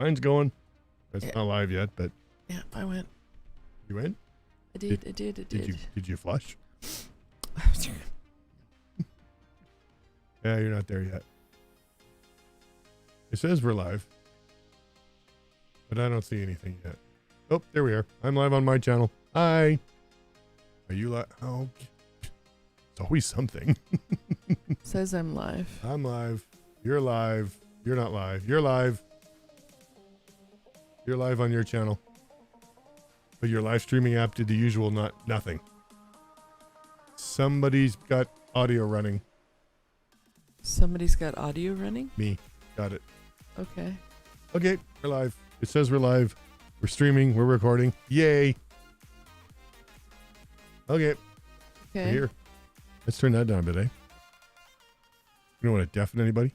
Mine's going. It's not live yet, but Yeah, I went. you went? I did. Did you flush? Yeah, you're not there yet. It says we're live, but I don't see anything yet. Oh, there we are. I'm live on my channel. Hi. Are you live? Oh, it's always something. Says I'm live. I'm live. You're live. You're not live. You're live. You're live on your channel. But your live streaming app did the usual nothing. Somebody's got audio running. Somebody's got audio running? Me. Got it. Okay. Okay, we're live. It says we're live. We're streaming. We're recording. Yay. Okay. Okay. We're here. Let's turn that down a bit, eh? You don't want to deafen anybody?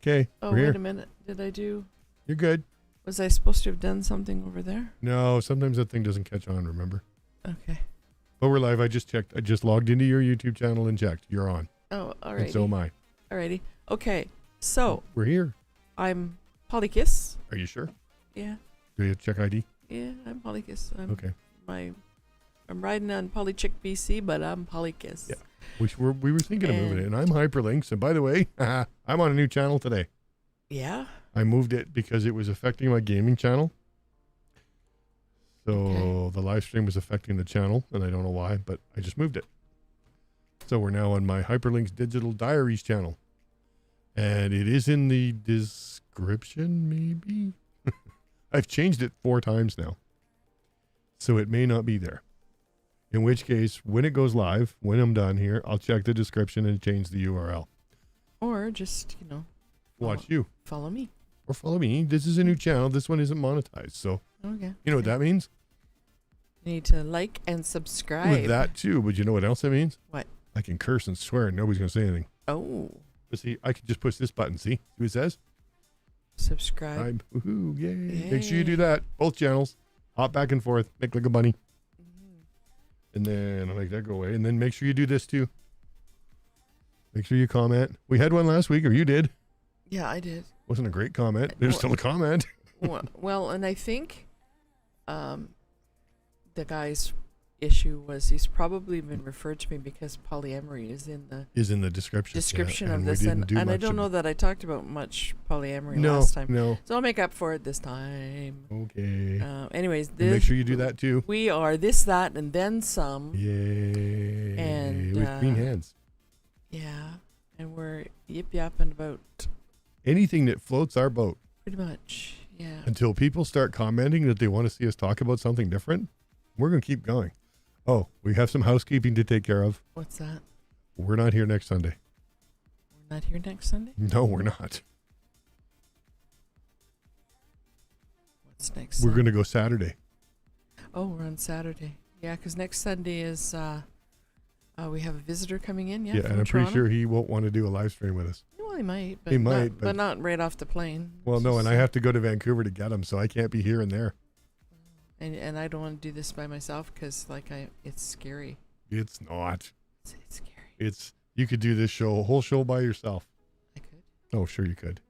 Okay, Oh, we're here. wait a minute. Did I do... You're good. Was I supposed to have done something over there? No, sometimes that thing doesn't catch on, remember? Okay. But we're live. I just checked. I just logged into your YouTube channel and checked. You're on. Oh, alrighty. And so am I. Alrighty. Okay. So, We're here. I'm polykiss. Are you sure? Yeah. Do you check ID? Yeah, I'm polykiss. Okay. I'm riding on Polychick BC, but I'm polykiss. Yeah. We were thinking of moving it, and I'm hyperlynx. And by the way, I'm on a new channel today. Yeah? I moved it because it was affecting my gaming channel. So the live stream was affecting the channel, and I don't know why, but I just moved it. So we're now on my Hyperlynx Digital Diaries channel. And it is in the description, maybe? I've changed it 4 times now. So it may not be there. In which case, when it goes live, when I'm done here, I'll check the description and change the URL. Or just, Watch you. follow me. Or follow me. This is a new channel. This one isn't monetized. So, Okay. you know what that means? You need to like and subscribe. With that too. But you know what else it means? What? I can curse and swear and nobody's going to say anything. Oh. But see, I can just push this button. See what it says? Subscribe. Woohoo, yay. Yay. Make sure you do that. Both channels. Hop back and forth. Make like a bunny. And then I'll make that go away. And then make sure you do this too. Make sure you comment. We had one last week, or you did. Yeah, I did. Wasn't a great comment. There's still a comment. Well, and I think the guy's issue was he's probably been referred to me because polyamory is in the description. of this, and I don't know that I talked about much polyamory No, last time. no. So I'll make up for it this time. Okay. Anyways, And make sure you do that too. We are this, that, and then some. Yay. And with clean hands. Yeah, and we're yip-yapping about Anything that floats our boat. pretty much. Yeah. Until people start commenting that they want to see us talk about something different, we're going to keep going. Oh, we have some housekeeping to take care of. What's that? We're not here next Sunday. We're not here next Sunday? No, we're not. What's next We're Sunday? going to go Saturday. Oh, we're on Saturday. Yeah, because next Sunday is, we have a visitor coming in, Yeah, from and I'm pretty Toronto. sure he won't want to do a live stream with us. Well, he might. But He might, But but- not right off the plane. Well, no, and I So- have to go to Vancouver to get him, so I can't be here and there. And I don't want to do this by myself because, it's scary. It's not. It's scary. You could do this whole show by yourself. I could. Oh, sure you could.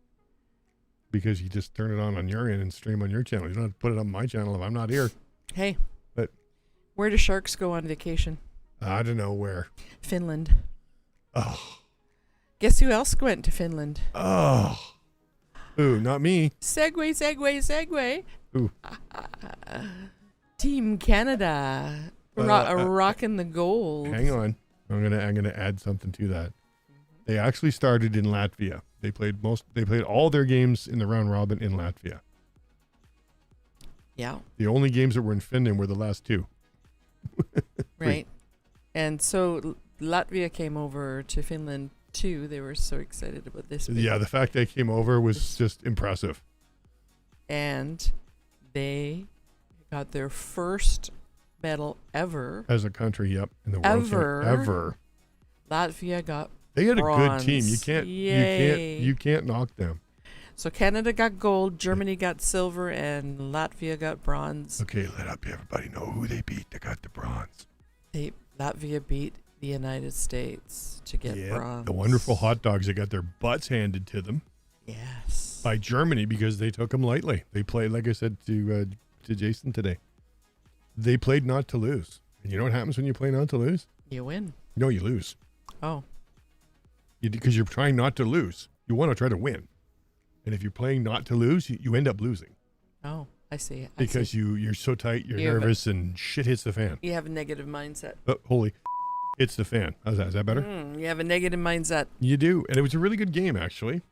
Because you just turn it on your end and stream on your channel. You don't have to put it on my channel if I'm not here. Hey. But where do sharks go on vacation? I don't know where. Finland. Oh. Guess who else went to Finland? Oh. Ooh, not me. Segue. Ooh. Team Canada. Rocking the gold. Hang on. I'm gonna add something to that. They actually started in Latvia. They played all their games in the round robin in Latvia. Yeah. The only games that were in Finland were the last 2. Right. And so Latvia came over to Finland too. They were so excited about this. Yeah, the fact they came over was just impressive. And they got their first medal ever. As a country, yep, in the world. Ever. Latvia got They had bronze. a good team. You can't knock them. So Canada got gold, Germany got silver, and Latvia got bronze. Okay, let everybody know who they beat. They got the bronze. Latvia beat the United States to get bronze. The wonderful hot dogs that got their butts handed to them. Yes. by Germany because they took them lightly. They played, like I said to Jason today, they played not to lose. And you know what happens when you play not to lose? You win. No, you lose. Oh. Because you're trying not to lose. You want to try to win. And if you're playing not to lose, you end up losing. Oh, I see. Because you're so tight, you're nervous, and shit hits the fan. You have a negative mindset. Oh, holy, it's the fan. How's that? Is that better? You have a negative mindset. You do. And it was a really good game, actually.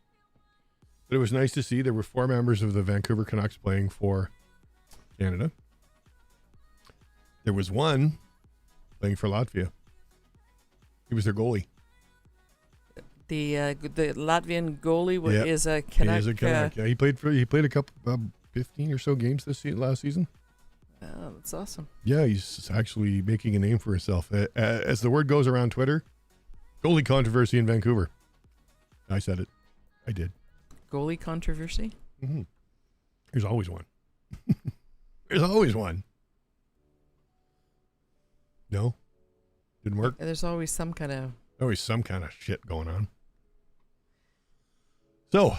But it was nice to see there were 4 members of the Vancouver Canucks playing for Canada. There was one playing for Latvia. He was their goalie. The Latvian goalie is a Canuck. He is a Canuck. Yeah, he played a couple 15 or so games last season. Oh, that's awesome. Yeah, he's actually making a name for himself. As the word goes around Twitter, goalie controversy in Vancouver. I said it. I did. Goalie controversy? Mm-hmm. There's always one. There's always one. No? Didn't work? There's always some kind of shit going on. So,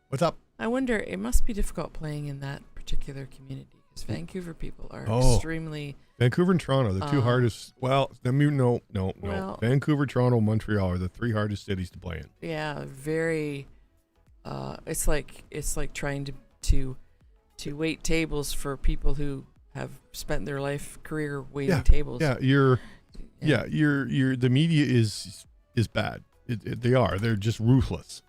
what's up? I wonder, it must be difficult playing in that particular community because Vancouver people are extremely... Vancouver and Toronto, the two hardest... Well, no. Well, Vancouver, Toronto, Montreal are the 3 hardest cities to play in. Yeah, very... it's like trying to wait tables for people who have spent their career waiting tables. Yeah, the media is bad. They are. They're just ruthless.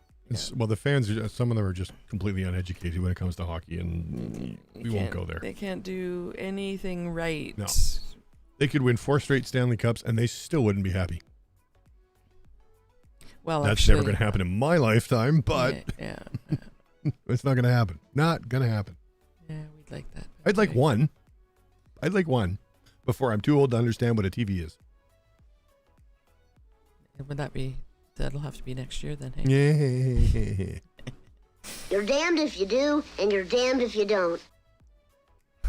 Well, the fans, some of them are just completely uneducated when it comes to hockey, and we won't go there. They can't do anything right. No. They could win 4 straight Stanley Cups, and they still wouldn't be happy. Well, that's never going to happen in my lifetime, but yeah. It's not going to happen. Not going to happen. Yeah, we'd like that. I'd like one before I'm too old to understand what a TV is. Would that be... That'll have to be next year then, hey? Yeah. You're damned if you do, and you're damned if you don't.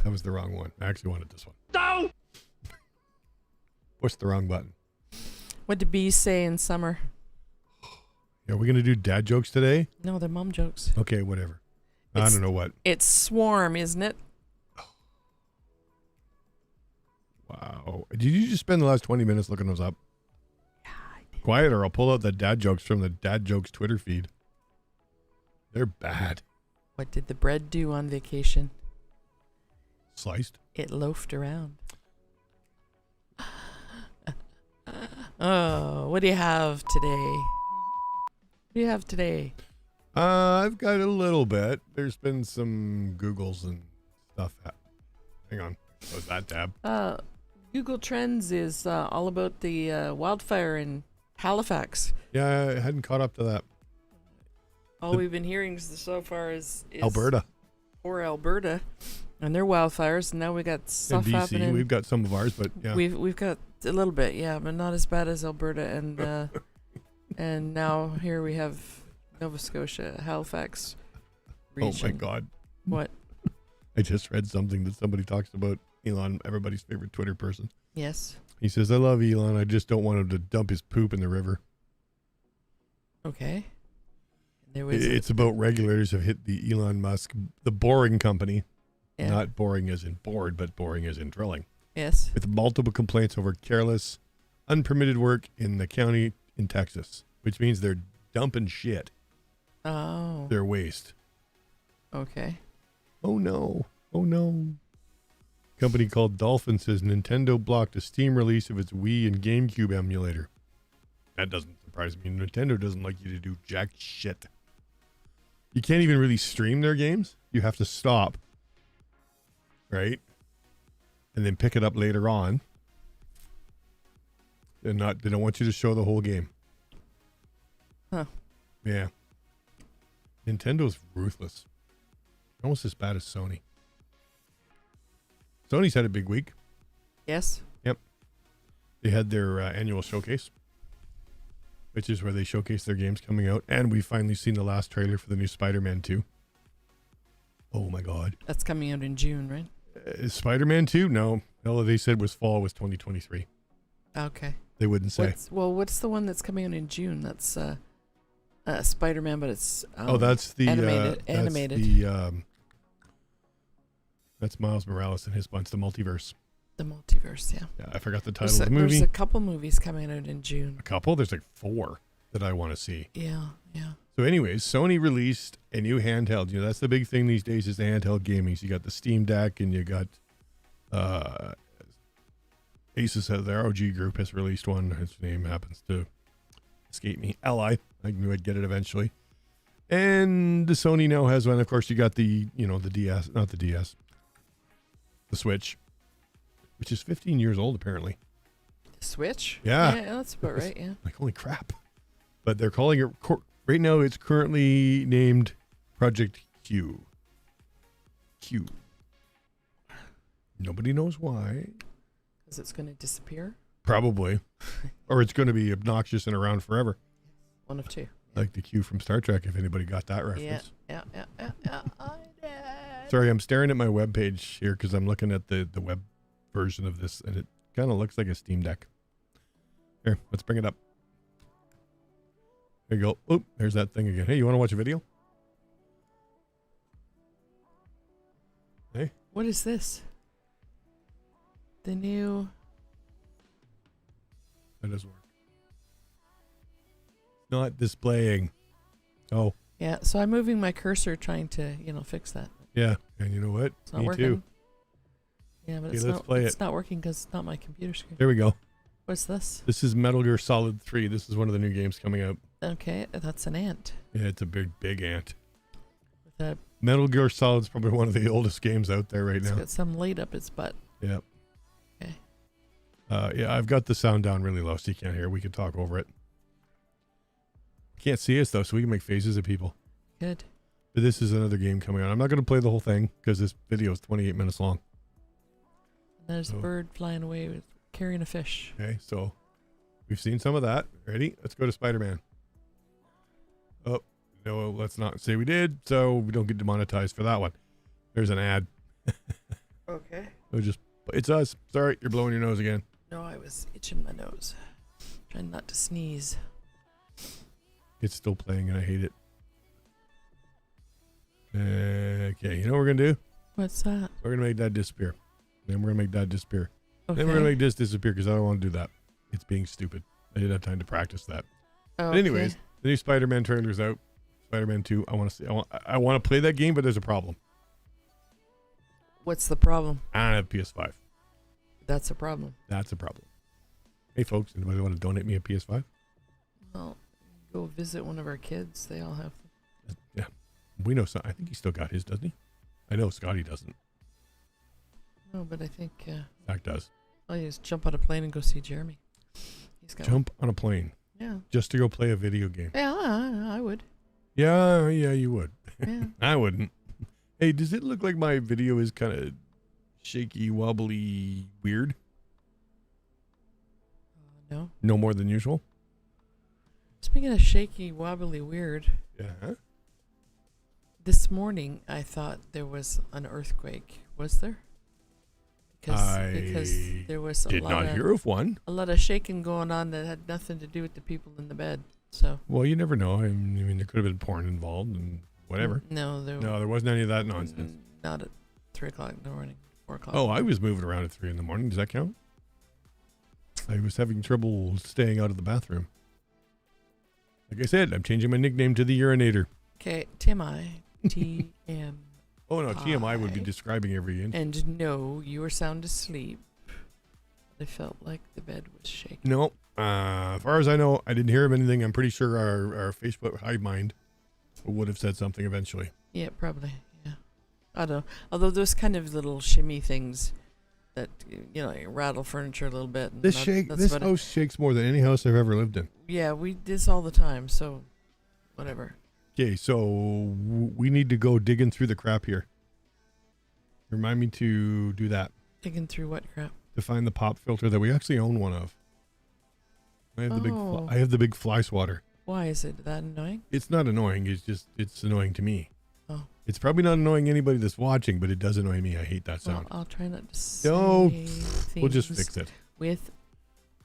That was the wrong one. I actually wanted this one. No! Push the wrong button. What do bees say in summer? Are we going to do dad jokes today? No, they're mom jokes. Okay, whatever. I don't know what. It's swarm, isn't it? Wow. Did you just spend the last 20 minutes looking those up? Quiet, or I'll pull out the dad jokes from the dad jokes Twitter feed. They're bad. What did the bread do on vacation? Sliced. It loafed around. Oh, what do you have today? What do you have today? I've got a little bit. There's been some Googles and stuff. Hang on. What was that tab? Google Trends is all about the wildfire in Halifax. Yeah, I hadn't caught up to that. All we've been hearing so far is Alberta. Or Alberta and their wildfires. And now we got stuff in BC, happening. We've got some of ours, but yeah. We've got a little bit, yeah, but not as bad as Alberta and and now here we have Nova Scotia, Halifax region. Oh my God. What? I just read something that somebody talks about Elon, everybody's favorite Twitter person. Yes. He says, I love Elon. I just don't want him to dump his poop in the river. Okay. It's about regulators have hit the Elon Musk, the boring company. Yeah. Not boring as in bored, but boring as in drilling. Yes. With multiple complaints over careless, unpermitted work in the county in Texas, which means they're dumping shit. Oh. Their waste. Okay. Oh no. Oh no. Company called Dolphin says Nintendo blocked a Steam release of its Wii and GameCube emulator. That doesn't surprise me. Nintendo doesn't like you to do jack shit. You can't even really stream their games. You have to stop. Right? And then pick it up later on. They don't want you to show the whole game. Huh. Yeah. Nintendo's ruthless. Almost as bad as Sony. Sony's had a big week. Yes. Yep. They had their annual showcase, which is where they showcase their games coming out. And we've finally seen the last trailer for the new Spider-Man 2. Oh my God. That's coming out in June, right? Spider-Man 2? No. All they said was fall was 2023. Okay. They wouldn't say. What's the one that's coming out in June? That's Spider-Man, but it's that's the animated. That's Miles Morales and his bunch, the multiverse. The multiverse, yeah. Yeah, I forgot the title of the movie. There's a couple movies coming out in June. A couple? There's like 4 that I want to see. Yeah. So anyways, Sony released a new handheld. You know, that's the big thing these days is the handheld gaming. So you got the Steam Deck and you got Asus, the ROG group has released one. His name happens to escape me. Li. I knew I'd get it eventually. And the Sony now has one. Of course, you got the DS, not the DS, the Switch, which is 15 years old apparently. The Switch? Yeah. Yeah, that's about right, yeah. Like, holy crap. But they're calling it, right now it's currently named Project Q. Q. Nobody knows why. Because it's going to disappear? Probably. Or it's going to be obnoxious and around forever. One of two. Like the Q from Star Trek, if anybody got that reference. Yeah. I did. Sorry, I'm staring at my web page here because I'm looking at the web version of this, and it kind of looks like a Steam Deck. Here, let's bring it up. There you go. Oh, there's that thing again. Hey, you want to watch a video? Hey? What is this? The new... That doesn't work. Not displaying. Oh. Yeah, so I'm moving my cursor trying to, fix that. Yeah, and you know what? It's not Me working. too. Yeah, but Okay, it's not working because it's not my computer screen. There we go. What's this? This is Metal Gear Solid 3. This is one of the new games coming out. Okay, that's an ant. Yeah, it's a big ant. With a, Metal Gear Solid's probably one of the oldest games out there right now. It's got some light up its butt. Yeah. Okay. Yeah, I've got the sound down really low so you can't hear. We can talk over it. Can't see us though, so we can make faces at people. Good. But this is another game coming out. I'm not going to play the whole thing because this video is 28 minutes long. There's a bird flying away with carrying a fish. Okay, so we've seen some of that. Ready? Let's go to Spider-Man. Oh, no, let's not say we did, so we don't get demonetized for that one. There's an ad. Okay. It's us. Sorry, you're blowing your nose again. No, I was itching my nose. Trying not to sneeze. It's still playing and I hate it. Okay, you know what we're going to do? What's that? We're going to make that disappear. Then we're going to make that disappear. Okay. Then we're going to make this disappear because I don't want to do that. It's being stupid. I didn't have time to practice that. Okay. But anyways, the new Spider-Man trailer's out. Spider-Man 2. I want to see. I want to play that game, but there's a problem. What's the problem? I don't have PS5. That's a problem. That's a problem. Hey, folks, anybody want to donate me a PS5? Well, go visit one of our kids. They all have them. Yeah. We know. I think he still got his, doesn't he? I know Scotty doesn't. No, but I think... Zach does. I'll just jump on a plane and go see Jeremy. He's got Jump on a plane. Yeah. Just to go play a video game. Yeah, I would. Yeah, you would. Yeah. I wouldn't. Hey, does it look like my video is kind of shaky, wobbly, weird? No. No more than usual? Speaking of shaky, wobbly, weird, Yeah. this morning I thought there was an earthquake. Was there? Because there was Did not hear of one. a lot of shaking going on that had nothing to do with the people in the bed. So Well, you never know. I mean, there could have been porn involved and whatever. No, there wasn't any of that nonsense. Not at 3 o'clock in the morning, 4 o'clock. Oh, I was moving around at 3 in the morning. Does that count? I was having trouble staying out of the bathroom. Like I said, I'm changing my nickname to the Urinator. Okay, Timmy. TM. Oh, no, TMI would be describing every inch. And no, you were sound asleep. I felt like the bed was shaking. No. As far as I know, I didn't hear of anything. I'm pretty sure our Facebook hive mind would have said something eventually. Yeah, probably. Yeah. I don't know. Although those kind of little shimmy things that, rattle furniture a little bit. And This house shakes more than any house I've ever lived in. Yeah, we do this all the time, so whatever. Okay, so we need to go digging through the crap here. Remind me to do that. Digging through what crap? To find the pop filter that we actually own one of. I have the big fly swatter. Why is it that annoying? It's not annoying. It's annoying to me. Oh. It's probably not annoying anybody that's watching, but it does annoy me. I hate that sound. I'll try not to say We'll just fix it. With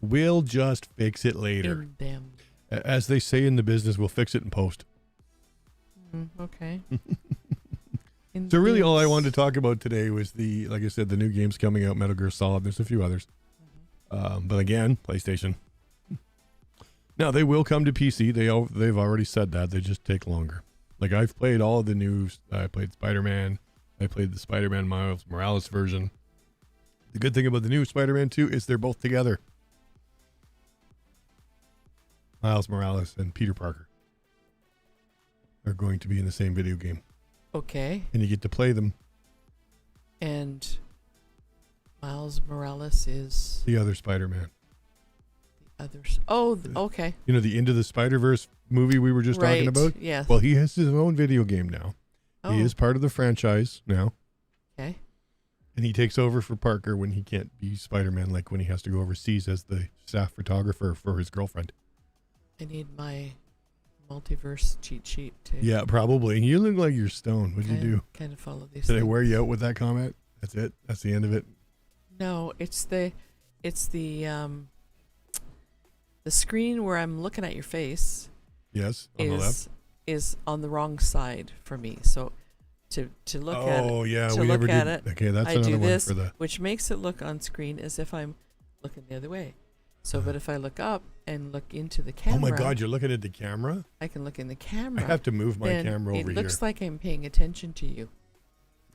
We'll just fix it later. in them. As they say in the business, we'll fix it in post. Okay. So really all I wanted to talk about today was like I said, the new games coming out, Metal Gear Solid. There's a few others. But again, PlayStation. Now, they will come to PC. They've already said that. They just take longer. Like, I've played all of the news. I played Spider-Man. I played the Spider-Man Miles Morales version. The good thing about the new Spider-Man 2 is they're both together. Miles Morales and Peter Parker are going to be in the same video game. Okay. And you get to play them. And Miles Morales is The other Spider-Man. the others. Oh, okay. You know, the Into the Spider-Verse movie we were just talking about? Yes. Well, he has his own video game now. Oh, He is part of the franchise now. okay. And he takes over for Parker when he can't be Spider-Man, like when he has to go overseas as the staff photographer for his girlfriend. I need my multiverse cheat sheet to Yeah, probably. You look like you're stoned. What'd you do? kind of follow these Did I things. wear you out with that comment? That's it? That's the end of it? No, it's the screen where I'm looking at your face Yes, on the left. is on the wrong side for me. So to look at it, Oh, yeah. to we look never at did. it, Okay, that's I another do one this, for the... which makes it look on screen as if I'm looking the other way. So, but if I look up and look into the camera, Oh, my God, you're looking at the camera? I can look in the I camera. have to move my then camera over it here. looks like I'm paying attention to you.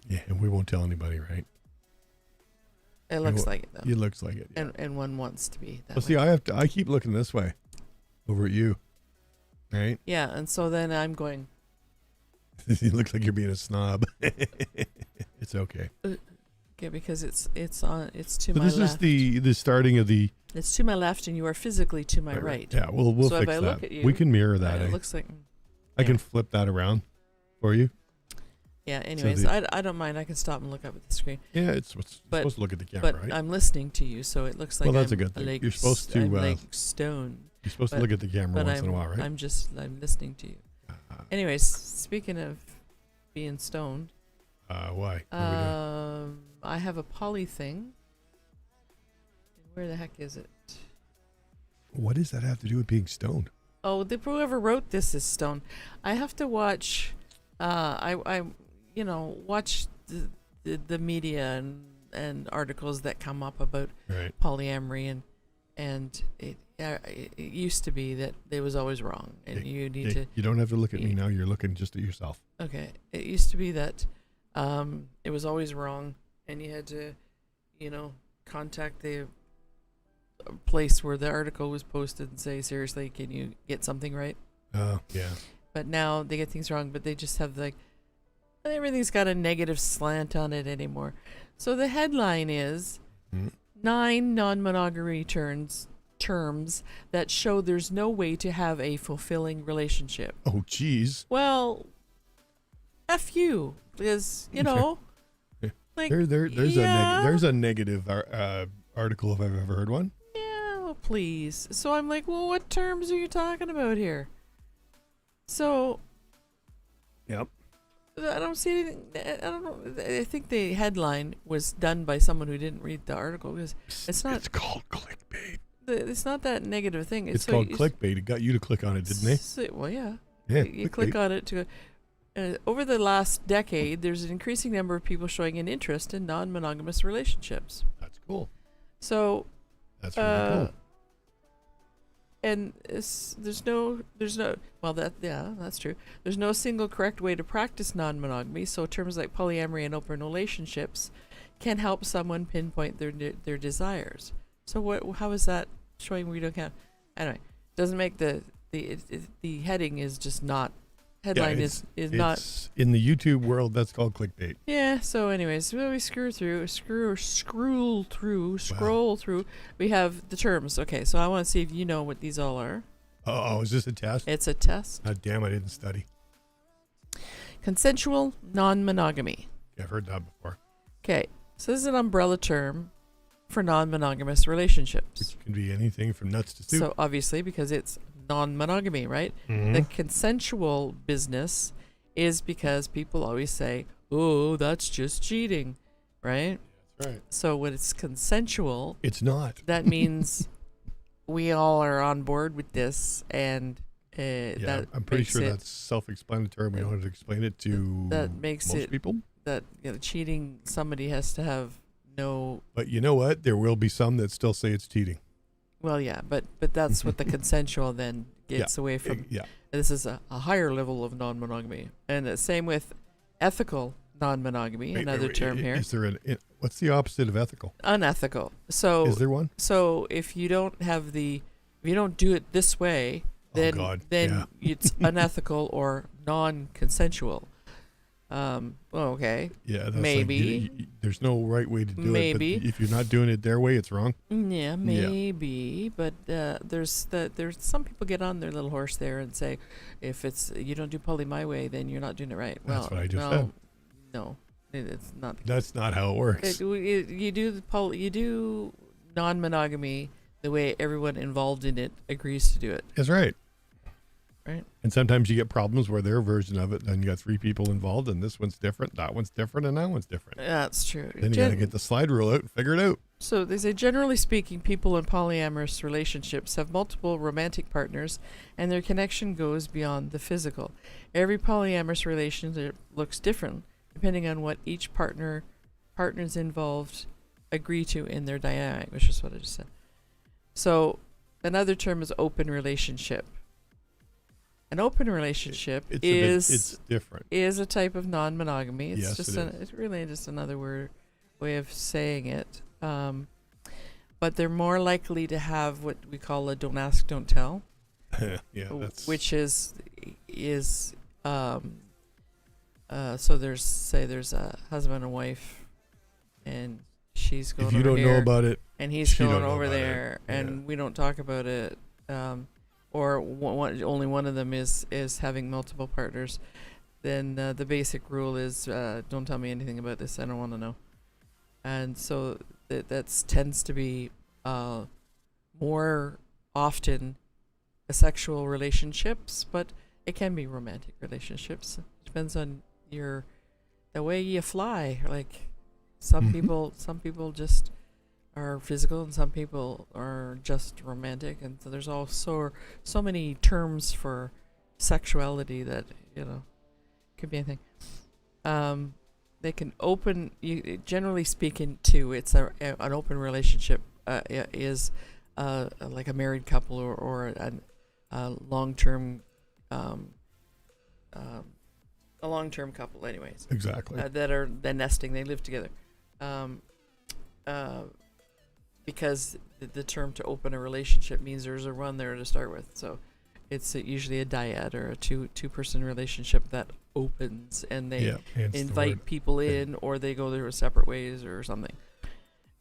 Yeah, and we won't tell anybody, right? It looks like it though. It looks like it. Yeah. And one wants to be that Well, way. see, I keep looking this way, over at you, right? Yeah, and so then I'm going, You look like you're being a snob. It's okay. okay, because it's to So my this left. is the starting of the It's to my left, and you are physically to my right. Yeah, we'll So if fix I that. look at you, We can mirror that. It Eh? looks like. I can yeah. flip that around for you. Yeah. Anyways, I don't mind. I can stop and look up at the screen. Yeah, it's But- supposed to look at the camera, But right? I'm listening to you, so it looks like Well, that's a I'm good thing. like You're supposed to, I'm like stone. You're supposed to but- look at the camera But once I'm in a while, right? I'm listening to you. Anyways, speaking of being stoned, Why? What are we doing? I have a poly thing. Where the heck is it? What does that have to do with being stoned? Oh, whoever wrote this is stoned. I have to watch. I watch the media and articles that come up about Right. polyamory and it used to be that it was always wrong and you need Hey, to. you don't have to look at me now. You're looking just at yourself. Okay, it used to be that it was always wrong and you had to, contact the place where the article was posted and say, seriously, can you get something right? Oh, yeah. But now they get things wrong, but they just have everything's got a negative slant on it anymore. So the headline is 9 non-monogamy terms that show there's no way to have a fulfilling relationship. Oh, geez. Well, F you, because, like, There's a negative article if I've ever heard one. yeah, please. So I'm like, well, what terms are you talking about here? So Yep. I don't see anything. I don't know. I think the headline was done by someone who didn't read the article because it's not. It's called clickbait. It's not that negative thing. It's called clickbait. It got you to click on it, didn't they? Well, yeah. Yeah. You click on it to. Over the last decade, there's an increasing number of people showing an interest in non-monogamous relationships. That's cool. So. That's really cool. And there's no that's true. There's no single correct way to practice non-monogamy. So terms like polyamory and open relationships can help someone pinpoint their desires. So how is that showing we don't have? Anyway, doesn't make the heading is just not. Headline is not. It's in the YouTube world, that's called clickbait. Yeah. So, anyways, we scroll through. We have the terms. Okay. So I want to see if you know what these all are. Oh, is this a test? It's a test. God damn, I didn't study. Consensual non-monogamy. Yeah, I've heard that before. Okay. So this is an umbrella term for non-monogamous relationships. Which can be anything from nuts to soup. So obviously, because it's non-monogamy, right? Mhm. The consensual business is because people always say, "Oh, that's just cheating," right? That's right. So when it's consensual, It's not. that means we all are on board with this, and Yeah, that I'm pretty makes sure it, that's self-explanatory. We don't have to explain it to that makes most it people. that cheating, somebody has to have no. But you know what? There will be some that still say it's cheating. Well, yeah, but that's what the consensual then gets away from. Yeah. This is a higher level of non-monogamy, and the same with ethical non-monogamy. Another term here. Is there what's the opposite of ethical? Unethical. So Is there one? So if you don't do it this way, then it's unethical or non-consensual. Okay. Yeah, that's maybe. Like there's no right way to do maybe. it. But if you're not doing it their way, it's wrong. Yeah, maybe. But there's some people get on their little horse there and say, if it's you don't do poly my way, then you're not doing it right. That's what I just said. No, it's not. That's not how it works. You do non-monogamy the way everyone involved in it agrees to do it. That's right. Right. And sometimes you get problems where their version of it, then you got 3 people involved, and this one's different, that one's different, and that one's different. That's true. Then you got to get the slide rule out and figure it out. So they say, generally speaking, people in polyamorous relationships have multiple romantic partners, and their connection goes beyond the physical. Every polyamorous relationship looks different, depending on what each partners involved agree to in their dynamic, which is what I just said. So another term is open relationship. An open relationship it's different. Is a type of non-monogamy. It's Yes, just it's really just another way of saying it. But they're more likely to have what we call a don't ask, don't tell. Which is so there's a husband and wife, and she's going. If you over don't here, know about it, and he's going over about there, and we don't talk about it. Or only one of them is having multiple partners, then the basic rule is don't tell me anything about this. I don't want to know. And so that tends to be more often sexual relationships, but it can be romantic relationships. It depends on the way you fly. Like some people just are physical, and some people are just romantic, and so there's also so many terms for sexuality that could be anything. They can open. Generally speaking, too, it's an open relationship is like a married couple or a long-term couple, anyways. Exactly. That are nesting. They live together. Because the term to open a relationship means there's a one there to start with. So it's usually a dyad or a two-person relationship that opens, and they invite people in, or they go their separate ways or something.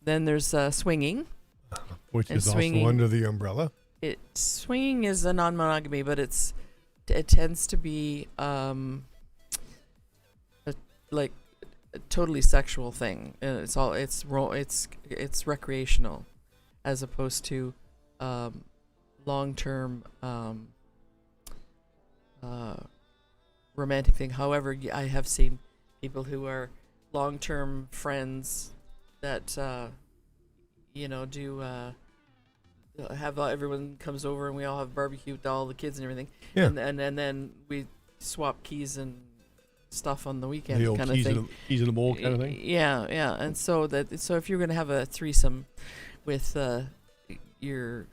Then there's swinging. Which is also under the umbrella. Swinging is a non-monogamy, but it tends to be like a totally sexual thing. It's recreational, as opposed to long-term romantic thing. However, I have seen people who are long-term friends that do have everyone comes over, and we all have barbecue with all the kids and everything. Yeah. And then we swap keys and stuff on the weekend, the old kind of thing. Keys in the bowl kind of thing. Yeah. And so if you're gonna have a threesome with your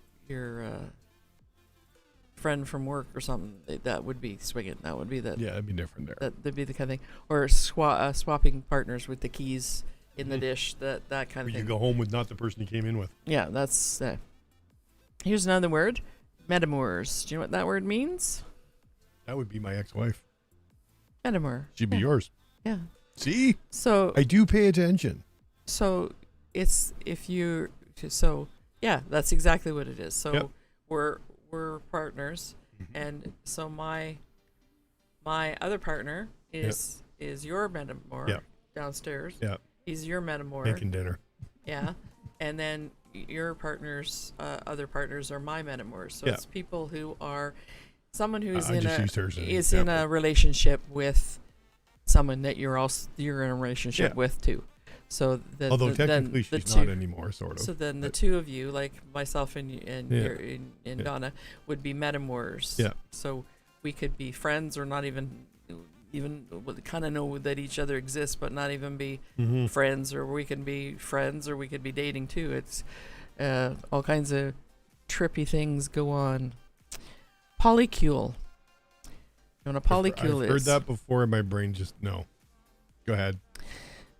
friend from work or something, that would be swinging. That would be the it'd be different there. That'd be the kind of thing. Or swapping partners with the keys in the dish. That kind of thing. You go home with not the person you came in with. Yeah, that's. Here's another word, metamours. Do you know what that word means? That would be my ex-wife. Metamour. She'd be yours. Yeah. See? So I do pay attention. So it's that's exactly what it is. So we're partners, and so my other partner is your metamour downstairs. Yeah. He's your metamour. Making dinner. Yeah. And then your partners, other partners are my metamours. So it's people who are someone who's in a relationship with someone that you're in a relationship with too. So then, Although then technically the she's two, not anymore, sort of. So then the but- two of you, like myself and Yeah. and Donna, would be metamours. Yeah. So we could be friends, or not even kind of know that each other exists, but not even be Mhm. friends, or we can be friends, or we could be dating too. It's all kinds of trippy things go on. Polycule. You know what a polycule I've heard is? that before, and my brain just no. Go ahead.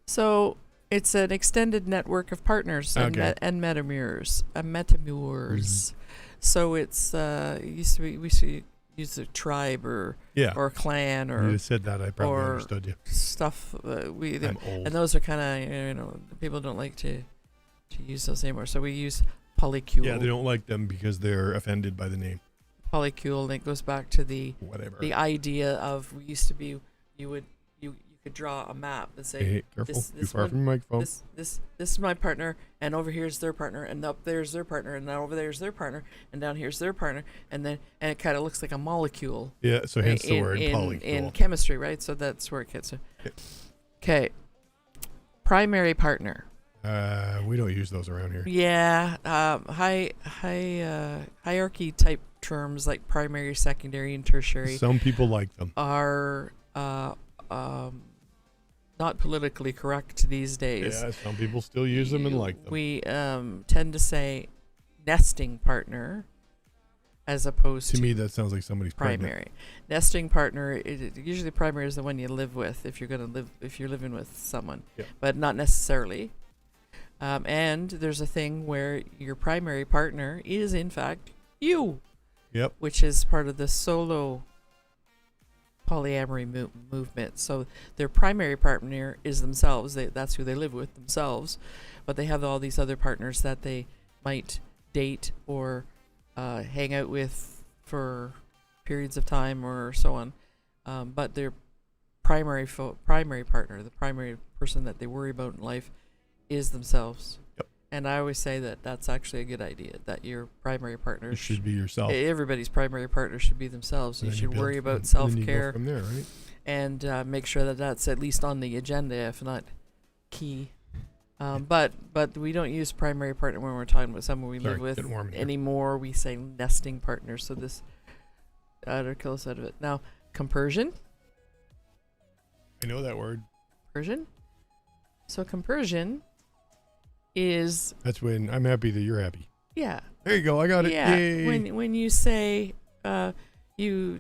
So it's an extended network of partners Okay. and metamours. So it's we used to use a tribe or Yeah. a clan you or just said that, I probably or understood you. stuff. I'm old. And those are kind of people don't like to use those anymore. So we use polycule. Yeah, they don't like them because they're offended by the name. Polycule, and it goes back to the Whatever. idea of we used to be you could draw a map and say Hey, careful. this Too far one- from the microphone. this is my partner, and over here's their partner, and up there's their partner, and now over there's their partner, and down here's their partner, and it kind of looks like a molecule. Yeah, so hence the word in polycule. chemistry, right? So that's where it gets. Okay. Primary partner. We don't use those around here. Yeah, hierarchy type terms like primary, secondary, and tertiary Some people like them. are not politically correct these days. Yeah, some people still use them and like them. We tend to say nesting partner as opposed To to me, that sounds like somebody's pregnant. primary. Nesting partner, usually primary is the one you live with if you're living with someone, Yeah. but not necessarily. And there's a thing where your primary partner is in fact you. Yep. Which is part of the solo polyamory movement. So their primary partner is themselves. That's who they live with, themselves. But they have all these other partners that they might date or hang out with for periods of time or so on. But their primary partner, the primary person that they worry about in life, is themselves. Yep. And I always say that that's actually a good idea, that your primary partner It should be yourself. everybody's primary partner should be themselves. And You then should build worry from- about and then you go self-care from there, right? and make sure that that's at least on the agenda, if not key. But we don't use primary partner when we're talking about someone we live Sorry, getting warm with in here. anymore. We say nesting partner. So this outer kill us out of it. Now, compersion. I know that word. Compersion. So compersion is That's when I'm happy that you're happy. yeah. There you go. I got it. Yeah, Yay. when you say you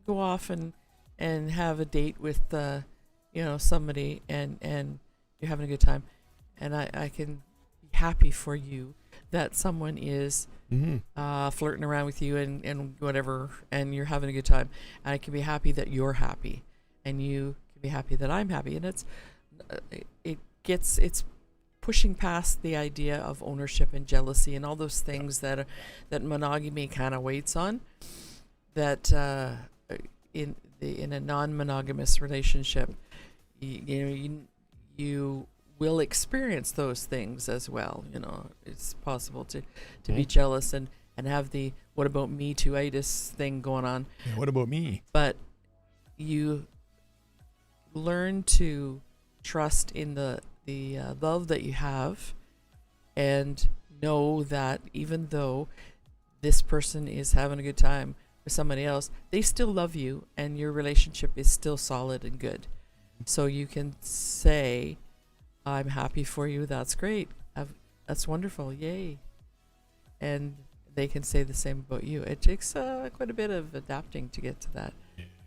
go off and have a date with somebody and you're having a good time, and I can be happy for you that someone is Mm-hmm. flirting around with you and whatever, and you're having a good time, and I can be happy that you're happy, and you can be happy that I'm happy, and it's pushing past the idea of ownership and jealousy and all those things that monogamy kind of waits on. That in a non-monogamous relationship, you will experience those things as well. It's possible to be jealous and have the what about me too-itis thing going on. Yeah, what about me? But you learn to trust in the love that you have, and know that even though this person is having a good time with somebody else, they still love you, and your relationship is still solid and good. So you can say, I'm happy for you. That's great. That's wonderful. Yay. And they can say the same about you. It takes quite a bit of adapting to get to that.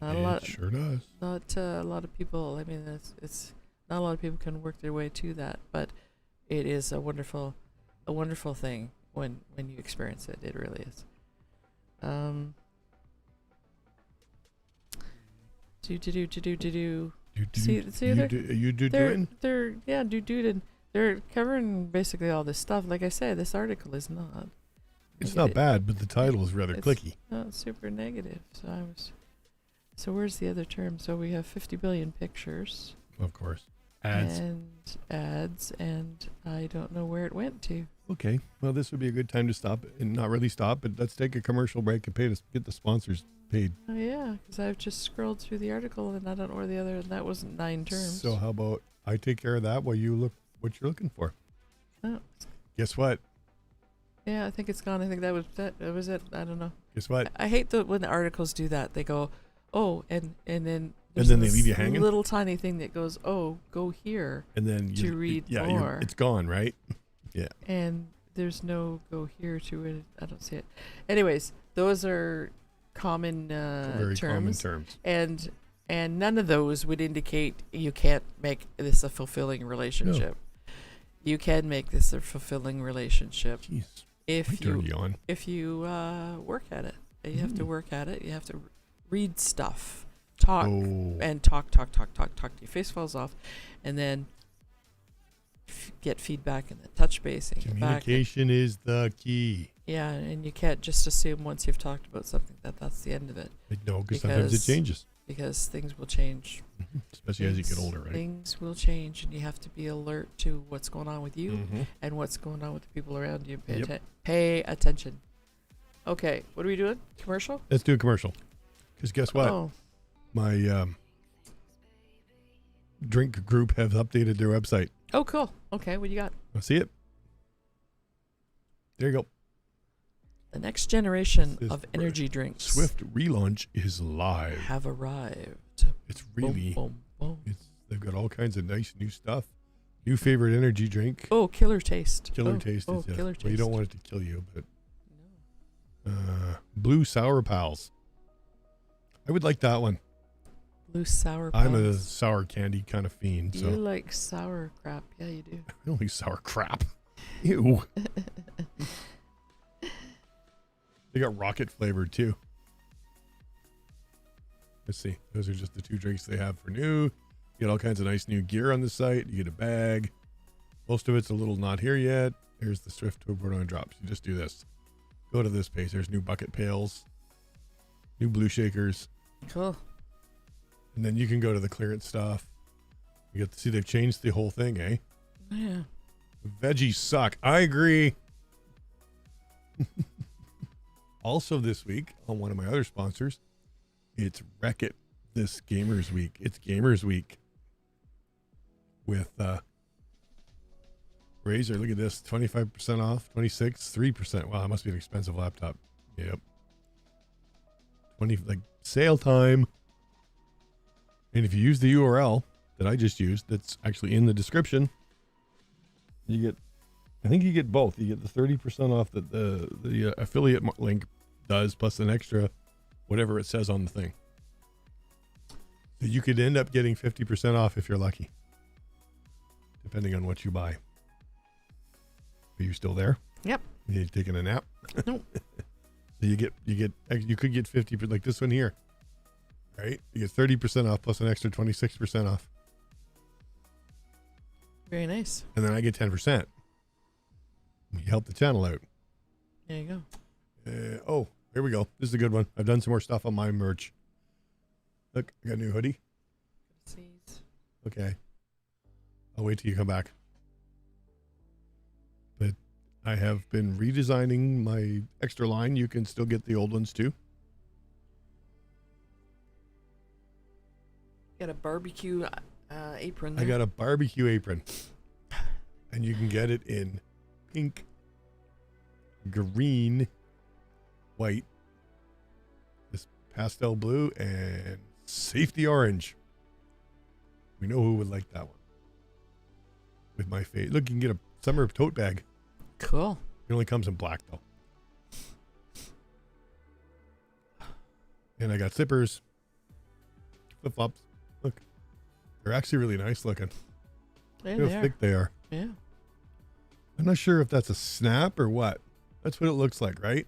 Not a lot. It sure does. Not a lot of people. I mean, it's not a lot of people can work their way to that, but it is a wonderful thing when you experience it. It really is. They're covering basically all this stuff. Like I said, this article is not. It's not bad, but the title is rather It's clicky. not super negative. So where's the other term? So we have 50 billion pictures. Of course. Ads. And ads, and I don't know where it went to. Okay. Well, this would be a good time to stop, and not really stop, but let's take a commercial break and get the sponsors paid. Oh yeah, because I've just scrolled through the article and I don't know where the other, and that wasn't 9 terms. So how about I take care of that while you look what you're looking for? Oh, Guess what? yeah, I think it's gone. I think that was it. I don't know. Guess what? I hate when the articles do that. They go, oh, and then And then they this leave you hanging? little tiny thing that goes, oh, go here, And then to read more. it's gone, right? Yeah. and there's no go here to it. I don't see it. Anyways, those are common Very common terms. and none of those would indicate you can't make this a fulfilling relationship. You can make this a fulfilling relationship Jeez. if Turn you on. work at it. You have to work at it. You have to read stuff, talk, and talk till your face falls off, and then get feedback and then touch base and get back. Communication is the key. Yeah, and you can't just assume once you've talked about something that that's the end of it, No, because sometimes it changes. because things will change. Especially as you get older, right? Things will change, and you have to be alert to what's going on with you Mhm. and what's going on with the people around you. Pay, Yep. pay attention. Okay, what are we doing? Commercial? Let's do a commercial. Because guess what? Oh, My drink group have updated their website. oh, cool. Okay, what do you got? Want to see it? There you go. The next generation This of energy drinks Swift relaunch is live. have arrived. It's really, Boom, boom, boom. they've got all kinds of nice new stuff. New favorite energy drink. Oh, killer taste. Killer Oh, taste. Oh, is, yes. killer taste. Well, you don't want it to kill you, but No. Blue Sour Pals. I would like that one. Blue sour. I'm a Pals. sour candy kind of fiend, You so like sour crap? Yeah, you do. I don't like sour crap. Ew. They got rocket flavored too. Let's see. Those are just the 2 drinks they have for new. You get all kinds of nice new gear on the site. You get a bag. Most of it's a little not here yet. Here's the Swift 2.0 drops. You just do this. Go to this page. There's new bucket pails, new blue shakers, Cool. and then you can go to the clearance stuff. You get to see they've changed the whole thing, eh? Yeah. Veggies suck. I agree. Also this week, on one of my other sponsors, it's Wreck-It this Gamers Week. It's Gamers Week with Razer. Look at this, 25% off, 26, 3%. Wow, that must be an expensive laptop. Yep. 20, like sale time. And if you use the URL that I just used, that's actually in the description, you get, I think you get both. You get the 30% off that the affiliate link does, plus an extra whatever it says on the thing. So you could end up getting 50% off if you're lucky, depending on what you buy. Are you still there? Yep. You taking a nap? Nope. So you could get 50%, like this one here, right? You get 30% off plus an extra 26% off. Very nice. And then I get 10%. You help the channel out. There you go. Oh, here we go. This is a good one. I've done some more stuff on my merch. Look, I got a new hoodie. Seeds. Okay. I'll wait till you come back. But I have been redesigning my extra line. You can still get the old ones too. Got a barbecue apron. I There. got a barbecue apron. And you can get it in pink, green, white, this pastel blue, and safety orange. We know who would like that one. With my face. Look, you can get a summer tote bag. Cool. It only comes in black though. And I got zippers, flip flops. Look, they're actually really nice looking. There Look they how are. thick they are. Yeah. I'm not sure if that's a snap or what. That's what it looks like, right?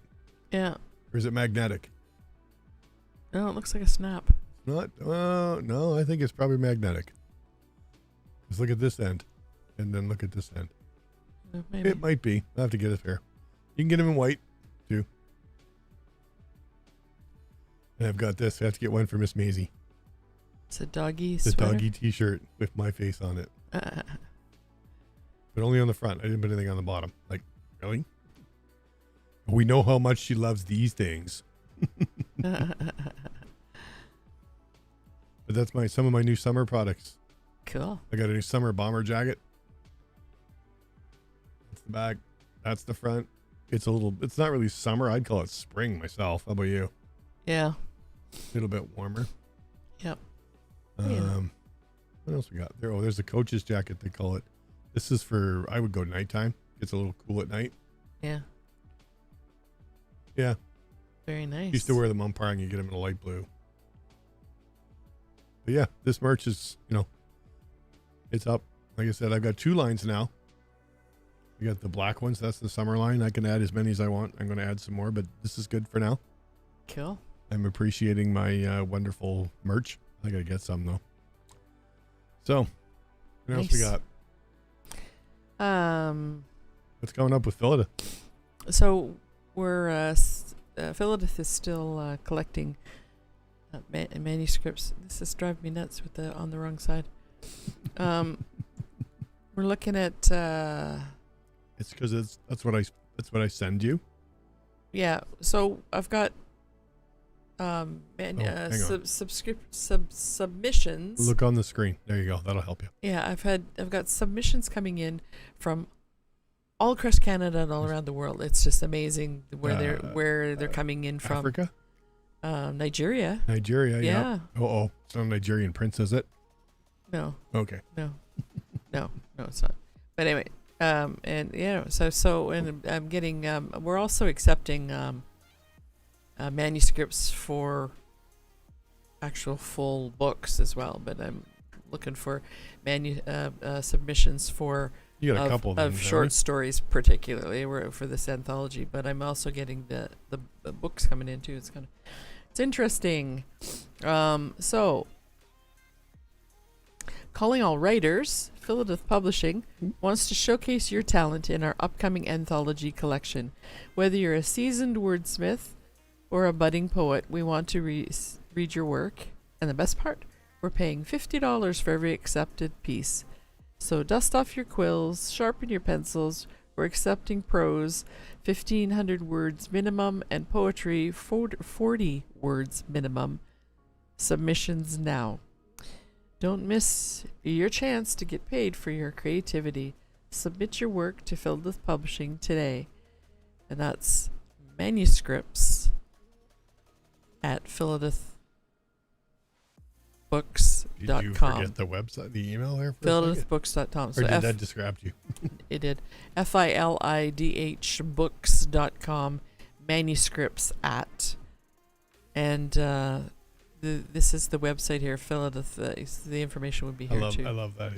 Yeah. Or is it magnetic? No, it looks like a snap. Not. No, I think it's probably magnetic. Just look at this end, and then look at this end. Maybe. It might be. I'll have to get a pair. You can get them in white too. And I've got this. I have to get one for Miss Maisie. It's a doggy The sweater. doggy T-shirt with my face on it, but only on the front. I didn't put anything on the bottom. Like, really? We know how much she loves these things. But that's some of my new summer products. Cool. I got a new summer bomber jacket. That's the back. That's the front. It's not really summer. I'd call it spring myself. How about you? Yeah. A little bit warmer. Yep. What else we got there? Oh, there's the coach's jacket, they call it. This is for, I would go nighttime. It's a little cool at night. Yeah. Yeah. Very nice. Used to wear them umpiring. You get them in a light blue. But yeah, this merch is, it's up. Like I said, I've got 2 lines now. We got the black ones. That's the summer line. I can add as many as I want. I'm going to add some more, but this is good for now. Cool. I'm appreciating my wonderful merch. I got to get some though. So, what else we got? What's going up with Philida? So we're Philida is still collecting manuscripts. This is driving me nuts with the on the wrong side. We're looking at. It's because that's what I send you. Yeah. So I've got submissions. Look on the screen. There you go. That'll help you. Yeah, I've got submissions coming in from all across Canada and all around the world. It's just amazing where they're coming in from. Africa? Nigeria. Nigeria, yeah. Oh, it's not a Nigerian prince, is it? No. Okay. No, it's not. But anyway, and yeah, so I'm getting. We're also accepting manuscripts for actual full books as well. But I'm looking for submissions for. You got a couple of them, short stories, particularly for this anthology. But I'm also getting the books coming in too. It's interesting. So. Calling all writers, Philida Publishing wants to showcase your talent in our upcoming anthology collection. Whether you're a seasoned wordsmith or a budding poet, we want to read your work. And the best part, we're paying $50 for every accepted piece. So dust off your quills, sharpen your pencils. We're accepting prose, 1,500 words minimum, and poetry, 40 words minimum. Submissions now. Don't miss your chance to get paid for your creativity. Submit your work to Philida Publishing today. And that's manuscripts at philidathbooks.com. Did you forget the website, the email there? philidathbooks.com. Or did that distract you? It did. FILIDH books.com. Manuscripts at. And this is the website here. Philida. The information would be here too. I love that.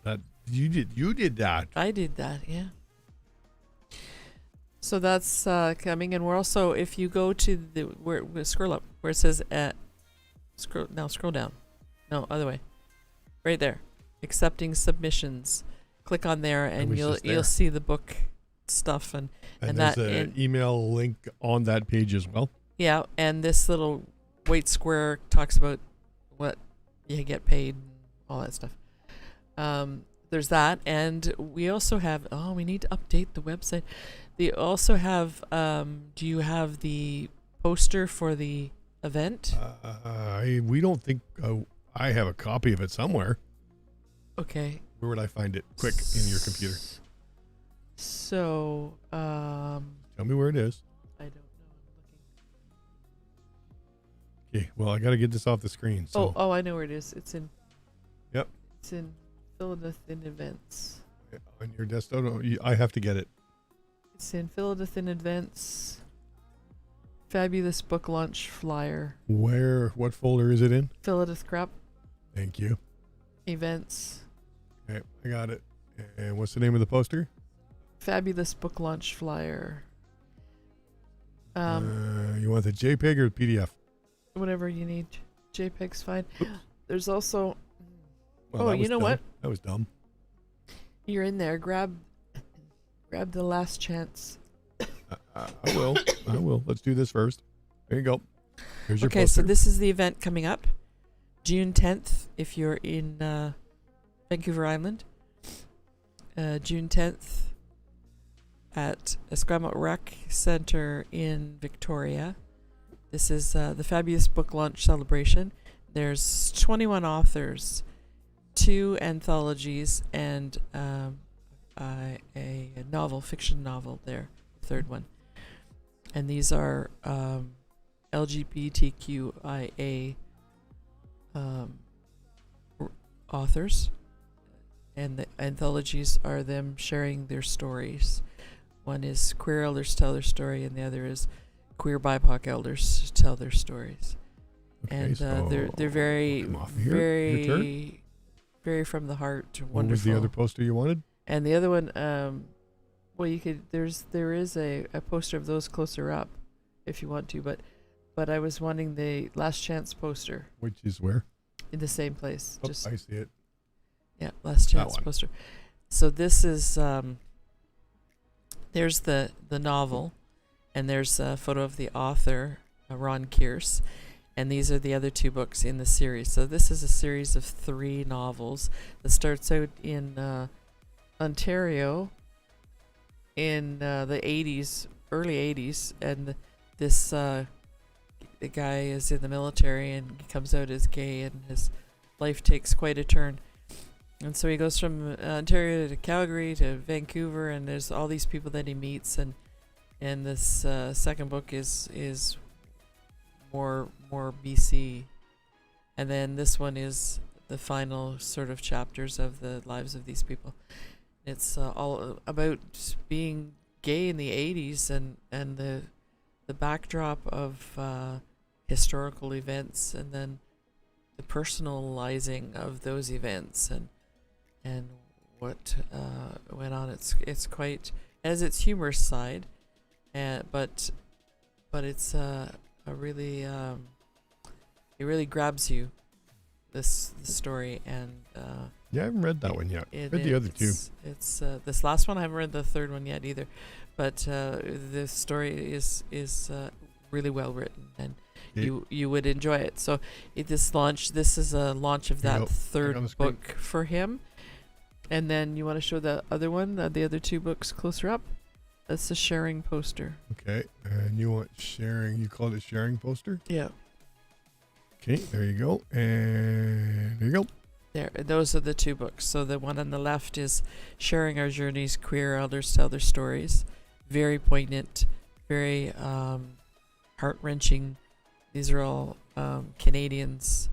That you did that. I did that. Yeah. So that's coming, and we're also, if you go to where scroll up where it says scroll down. No, other way. Right there. Accepting submissions. Click on there, and you'll see the book stuff and there's that an email link on that page as well. Yeah, and this little white square talks about what you get paid, all that stuff. There's that, and we also have. Oh, we need to update the website. They also have. Do you have the poster for the event? We don't think. I have a copy of it somewhere. Okay. Where would I find it? Quick, in your computer. So. Tell me where it is. I don't know. Okay. Well, I got to get this off the screen. So. Oh, I know where it is. It's in. Yep. It's in Philida Thin Events. On your desktop, I have to get it. It's in Philida Thin Events. Fabulous book launch flyer. What folder is it in? Philida Crap. Thank you. Events. Okay, I got it. And what's the name of the poster? Fabulous book launch flyer. You want the JPEG or the PDF? Whatever you need. JPEG's fine. Oops. There's also. Well, you know what? That was dumb. You're in there. Grab the last chance. I will. Let's do this first. There you go. Here's your okay, poster. so this is the event coming up. June 10th, if you're in Vancouver Island. June 10th at Esquimalt Rec Center in Victoria. This is the Fabulous Book Launch Celebration. There's 21 authors, 2 anthologies, and a novel, fiction novel there, third one. And these are LGBTQIA authors. And the anthologies are them sharing their stories. One is Queer Elders Tell Their Story, and the other is Queer BIPOC Elders Tell Their Stories. Okay, And so they're very, come off here. Your turn. very from the heart. What Wonderful. was the other poster you wanted? And the other one, well, you could. There is a poster of those closer up, if you want to. But I was wanting the Last Chance poster Which is where? in the same place. Oh, I see it. Yeah, Last That Chance one. poster. So this is there's the novel, and there's a photo of the author, Ron Kearse, and these are the other 2 books in the series. So this is a series of 3 novels that starts out in Ontario in the 80s, early 80s, and this the guy is in the military and he comes out as gay, and his life takes quite a turn. And so he goes from Ontario to Calgary to Vancouver, and there's all these people that he meets, and this second book is more BC, and then this one is the final sort of chapters of the lives of these people. It's all about being gay in the 80s and the backdrop of historical events, and then the personalizing of those events and what went on. It's quite, as its humorous side, but it's a really it really grabs you, this story, and Yeah, I haven't read that one yet. Read the other 2. It's this last one. I haven't read the third one yet either, but the story is really well written, and you would enjoy it. So this is a launch of that third book for him. And then you want to show the other one, the other 2 books closer up. That's the sharing poster. Okay, and you want sharing? You called it sharing poster? Yeah. Okay, there you go, and there you go. There, those are the 2 books. So the one on the left is Sharing Our Journeys, Queer Elders Tell Their Stories. Very poignant, very heart-wrenching. These are all Canadians.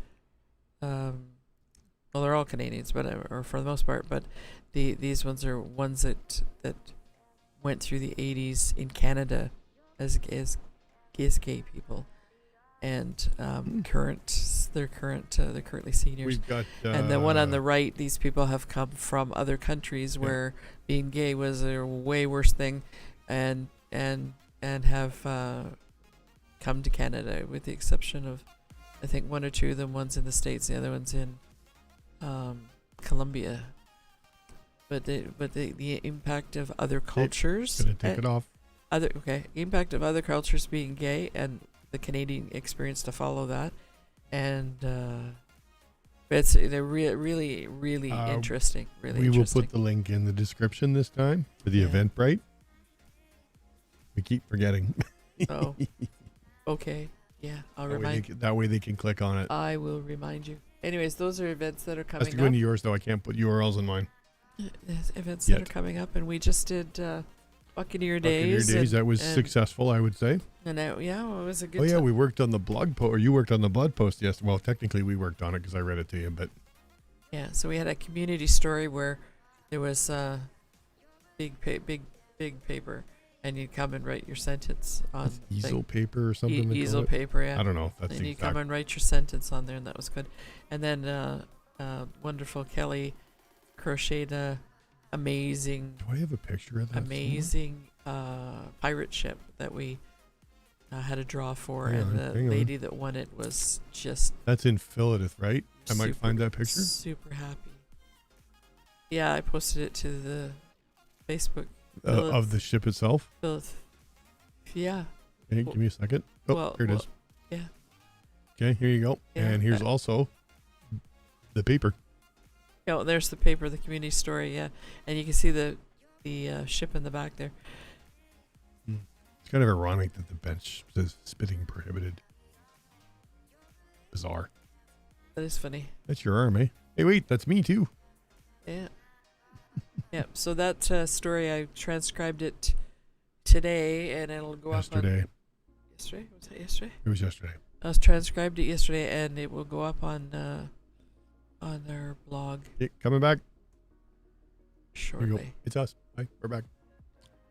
Well, they're all Canadians, but or for the most part. But these ones are ones that went through the 80s in Canada as gay people, and they're currently seniors. We've got and the one on the right, these people have come from other countries where being gay was a way worse thing, and have come to Canada, with the exception of, I think, 1 or 2 of them. One's in the States, the other one's in Colombia. But the impact of other cultures. Gonna take it off. Impact of other cultures being gay, and the Canadian experience to follow that, and they're really interesting. Really, we will put the link in the description this time for the Eventbrite. We keep forgetting. Oh, okay. Yeah, I'll remind you. That way they can click on it. I will remind you. Anyways, those are events that are coming up. Has to go into yours, though. I can't put URLs in mine. Events that are coming up, and we just did Buccaneer Days. That was successful, I would say. And it was a good. Oh yeah, we worked on the blog post, or you worked on the blog post. Yes, well, technically we worked on it because I read it to you, but yeah. So we had a community story where there was big paper, and you'd come and write your sentence on easel paper or something. Easel paper, yeah. I don't know if that's. And you come and write your sentence on there, and that was good. And then wonderful Kelly crocheted a amazing. Do I have a picture of that? Amazing pirate ship that we had a draw for, and the lady that won it was just. That's in Philadelphia, right? I might find that picture. Super happy. Yeah, I posted it to the Facebook. Of the ship itself? Yeah. Okay, give me a second. Oh, here it is. Yeah. Okay, here you go. Yeah, and here's also the paper. Oh, there's the paper, the community story, yeah. And you can see the ship in the back there. It's kind of ironic that the bench says spitting prohibited. Bizarre. That is funny. That's your arm, eh? Hey, wait, that's me too. Yeah. Yeah. So that story, I transcribed it today, and it'll go Yesterday. up on yesterday. Was that yesterday? It was yesterday. I was transcribed it yesterday, and it will go up on our blog Okay, coming back. Here we go. shortly. It's us. Bye. We're back.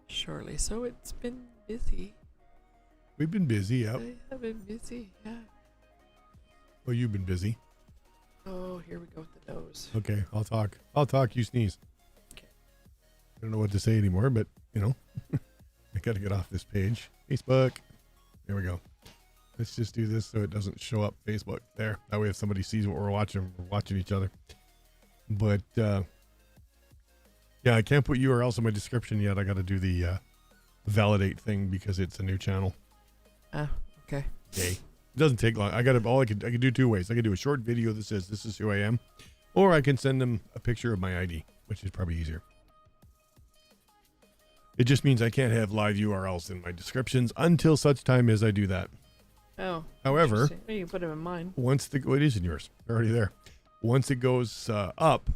Shortly. So it's been busy. We've been busy. Yep. I have been busy. Yeah. Well, you've been busy. Oh, here we go with the nose. Okay, I'll talk. I'll talk. You sneeze. Okay. I don't know what to say anymore, but you know, I got to get off this page. Facebook. There we go. Let's just do this so it doesn't show up Facebook there. That way, if somebody sees what we're watching each other. But yeah, I can't put URLs in my description yet. I got to do the validate thing because it's a new channel. Okay. Okay. It doesn't take long. I can do two ways. I can do a short video that says this is who I am, or I can send them a picture of my ID, which is probably easier. It just means I can't have live URLs in my descriptions until such time as I do that. Oh. However, well, you can put them in mine. it is in yours. They're already there. Once it goes up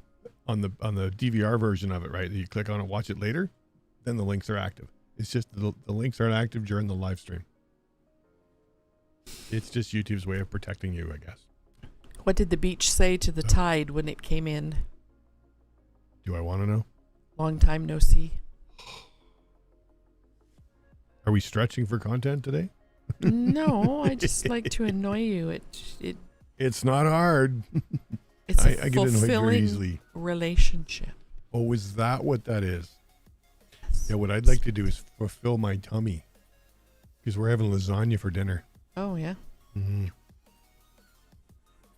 on the DVR version of it, right? You click on it, watch it later, then the links are active. It's just the links aren't active during the live stream. It's just YouTube's way of protecting you, I guess. What did the beach say to the tide when it came in? Do I want to know? Long time no see. Are we stretching for content today? No, I just like to annoy you. It's not hard. It's a I get annoyed very fulfilling easily. relationship. Oh, is that what that is? Yes. Yeah, what I'd like to do is fulfill my tummy. Because we're having lasagna for dinner. Oh, yeah. Mm-hmm.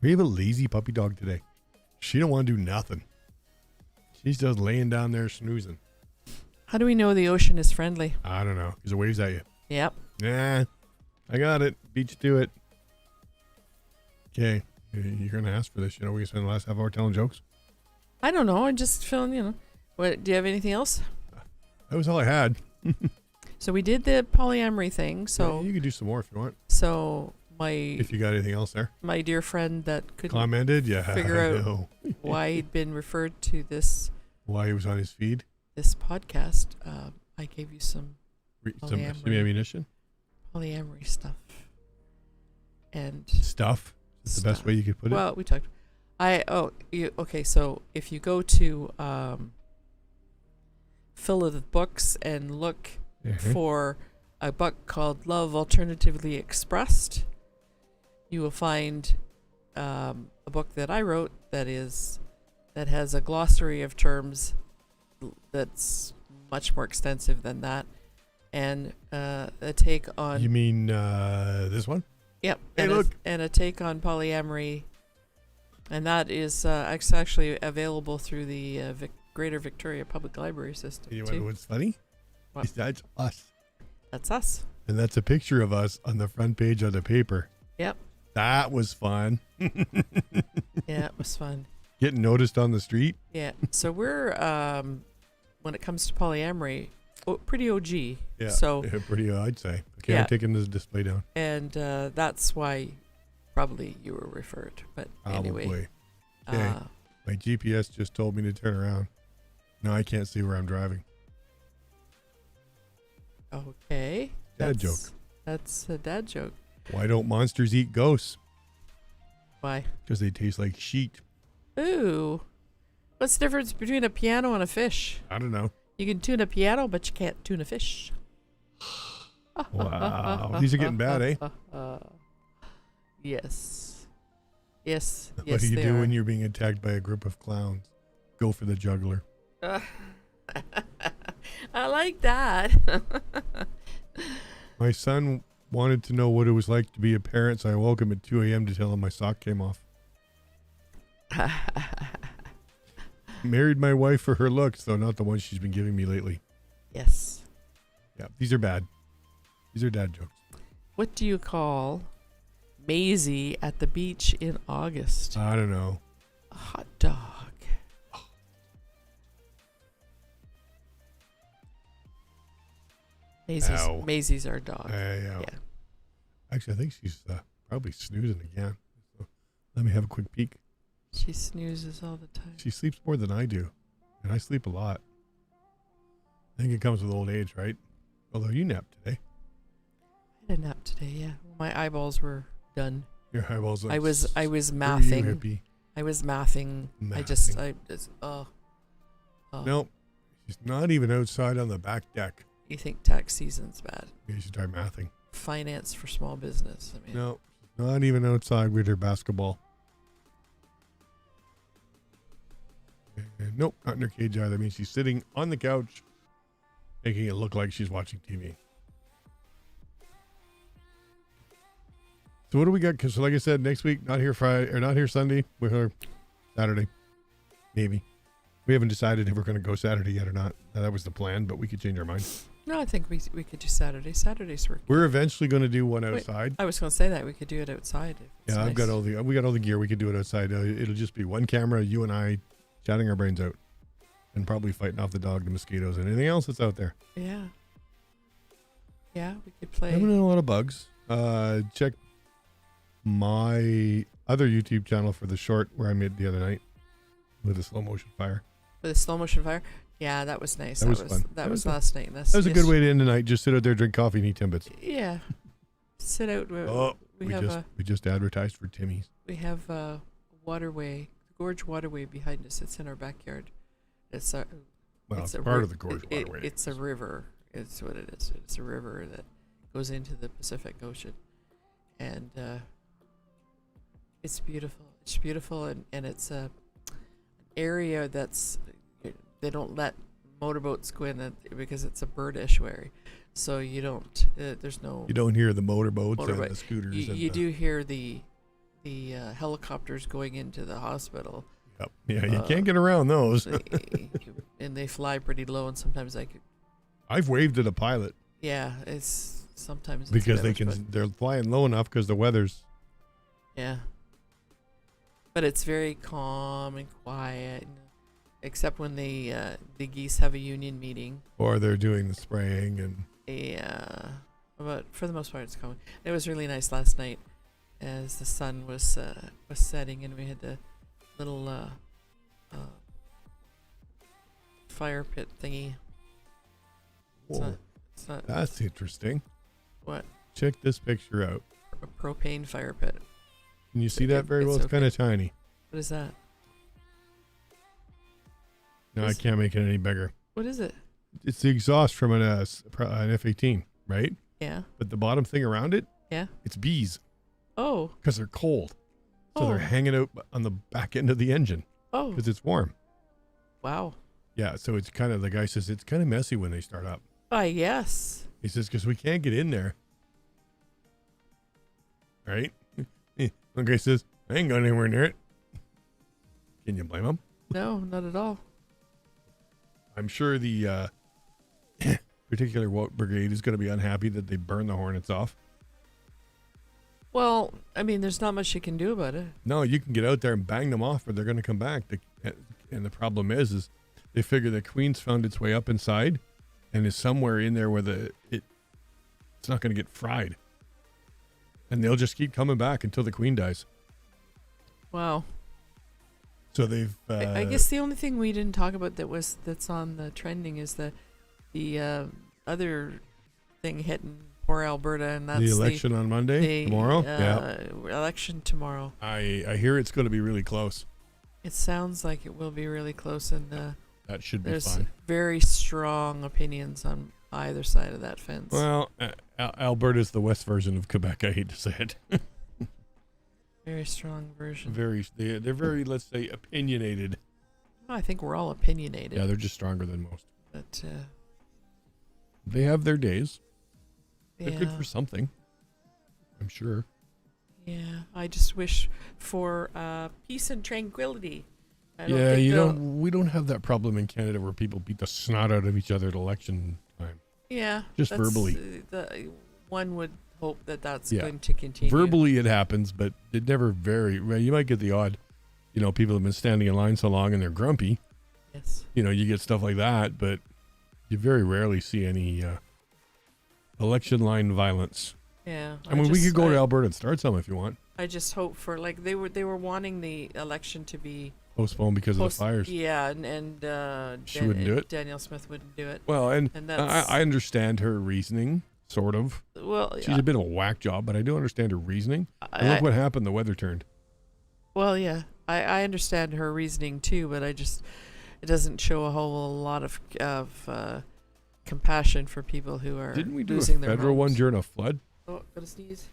We have a lazy puppy dog today. She don't want to do nothing. She's just laying down there snoozing. How do we know the ocean is friendly? I don't know. Because it waves at you. Yep. Nah, I got it. Beat you to it. Okay. You're going to ask for this. You know, we spent the last half hour telling jokes. I don't know. I'm just feeling, What? Do you have anything else? That was all I had. So we did the polyamory thing. So Yeah, you can do some more if you want. So If you got anything else there. my dear friend that couldn't Commented? Yeah. figure I out know. why he'd been referred to this Why he was on his feed. podcast, I gave you some Some ammunition. polyamory stuff. And Stuff. That's the best way you could put it. well, we talked. Okay. So if you go to Phil of the Books and look Mhm. for a book called Love Alternatively Expressed, you will find a book that I wrote that has a glossary of terms that's much more extensive than that, and a take on You mean this one? yep, Hey, and look. and a take on polyamory, and that is it's actually available through the Greater Victoria Public Library system You too. know what's funny? What? Is that's us. That's us. And that's a picture of us on the front page of the paper. Yep. That was fun. Yeah, it was fun. Getting noticed on the street. Yeah. So we're when it comes to polyamory, pretty OG. Yeah. So yeah, pretty, I'd say. Okay, Yeah. I'm taking this display down. and that's why probably you were referred. But anyway, Probably. Okay. My GPS just told me to turn around. Now I can't see where I'm driving. okay. Dad joke. That's a dad joke. Why don't monsters eat ghosts? Why? Because they taste like sheet. Ooh. What's the difference between a piano and a fish? I don't know. You can tune a piano, but you can't tune a fish. Wow. These are getting bad, eh? Yes. Yes. What Yes, do you they do are. when you're being attacked by a group of clowns? Go for the juggler. I like that. My son wanted to know what it was like to be a parent, so I woke him at 2 a.m. to tell him my sock came off. Married my wife for her looks, though not the ones she's been giving me lately. Yes. Yeah, these are bad. These are dad jokes. What do you call Maisie at the beach in August? I don't know. A hot dog. Ow. Maisie's our dog. Yeah. Yeah. Actually, I think she's probably snoozing again. So Let me have a quick peek. She snoozes all the time. She sleeps more than I do. And I sleep a lot. I think it comes with old age, right? Although you napped today. I had a nap today, yeah. My eyeballs were done. Your eyeballs look I was screw you, mathing. hippie. I was mathing. Nope. She's not even outside on the back deck. You think tax season's bad? You should try mathing. Finance for small business. I mean, No, she's not even outside with her basketball. And nope, not in her cage either. I mean, she's sitting on the couch, making it look like she's watching TV. So what do we got? Because like I said, next week, not here Friday or not here Sunday. We're here Saturday, maybe. We haven't decided if we're going to go Saturday yet or not. That was the plan, but we could change our mind. no, I think we could do Saturday. Saturday's work. We're eventually going to do one Wait, outside. I was going to say that we could do it outside. If it's Yeah, nice. we got all the gear. We could do it outside. It'll just be one camera, you and I, chatting our brains out, and probably fighting off the dog, the mosquitoes, and anything else that's out there. Yeah. Yeah, we could I play. haven't had a lot of bugs. Check my other YouTube channel for the short where I made the other night with a slow motion fire. With a slow motion fire. Yeah, that was nice. That was fun. That was last night. That was a good way to end the night. Just sit out there, drink coffee, and eat Timbits. Yeah. Sit out. We just advertised for Timmy's. We have a waterway, gorge waterway behind us. It's in our backyard. It's a Part of the gorge waterway. It's a river. It's what it is. It's a river that goes into the Pacific Ocean, and it's beautiful. It's beautiful, and it's a area that's they don't let motorboats go in because it's a bird estuary, so you don't. There's no. You don't hear the motorboats and Motorboat. the scooters. You do hear the helicopters going into the hospital. Yep. Yeah, you can't get around those. And they fly pretty low, and sometimes I've waved at a pilot. Yeah, it's sometimes Because it's better, they're flying low enough because the weather's. yeah. But it's very calm and quiet, except when the geese have a union meeting. Or they're doing the spraying and. Yeah, but for the most part, it's calm. It was really nice last night, as the sun was setting, and we had the little fire pit thingy. Whoa, It's not that's interesting. what Check this picture out. a propane fire pit. Can you see that very well? it's It's kind of tiny. What is that? No, I can't make it any bigger. What is it? It's the exhaust from an F-18, right? Yeah. But the bottom thing around it, Yeah. it's bees Oh. because they're cold. So Oh. they're hanging out on the back end of the engine Oh. because it's warm. Wow. Yeah, so it's kind of, the guy says, it's kind of messy when they start up. Yes. He says, because we can't get in there. Right? The guy says, I ain't going anywhere near it. Can you blame him? No, not at all. I'm sure the particular brigade is going to be unhappy that they burn the Hornets off. Well, I mean, there's not much you can do about it. No, you can get out there and bang them off, or they're going to come back. And the problem is they figure the Queen's found its way up inside, and is somewhere in there where it's not going to get fried, and they'll just keep coming back until the Queen dies. Wow. So they've. I guess the only thing we didn't talk about that's on the trending is the other thing hitting poor Alberta, and that's the election on Monday, tomorrow. Yeah, election tomorrow. I hear it's going to be really close. It sounds like it will be really close, and That should be there's fine. very strong opinions on either side of that fence. Well, Alberta's the West version of Quebec. I hate to say it. Very strong version. They're very, let's say, opinionated. I think we're all opinionated. Yeah, they're just stronger than most. But They have their days. They're yeah, good for something, I'm sure. yeah. I just wish for peace and tranquility. I don't Yeah, think we don't have that problem in Canada where people beat the snot out of each other at election time. Yeah, Just that's, verbally. One would hope that that's Yeah. going to continue. Verbally, it happens, but it never well, you might get the odd, people have been standing in line so long and they're grumpy. Yes. You get stuff like that, but you very rarely see any election line violence. Yeah. I mean, we could go to Alberta and start some if you want. I just hope for, like, they were wanting the election to be Postponed because of the fires. Yeah, and She wouldn't do it. Danielle Smith wouldn't do it. Well, and that's I understand her reasoning, sort of. well. She's a bit of a whack job, but I do understand her reasoning. And look what happened. The weather turned. Well, yeah, I understand her reasoning too, but it doesn't show a whole lot of compassion for people who are Didn't we do a losing their federal one homes. during a flood? Oh, gotta sneeze.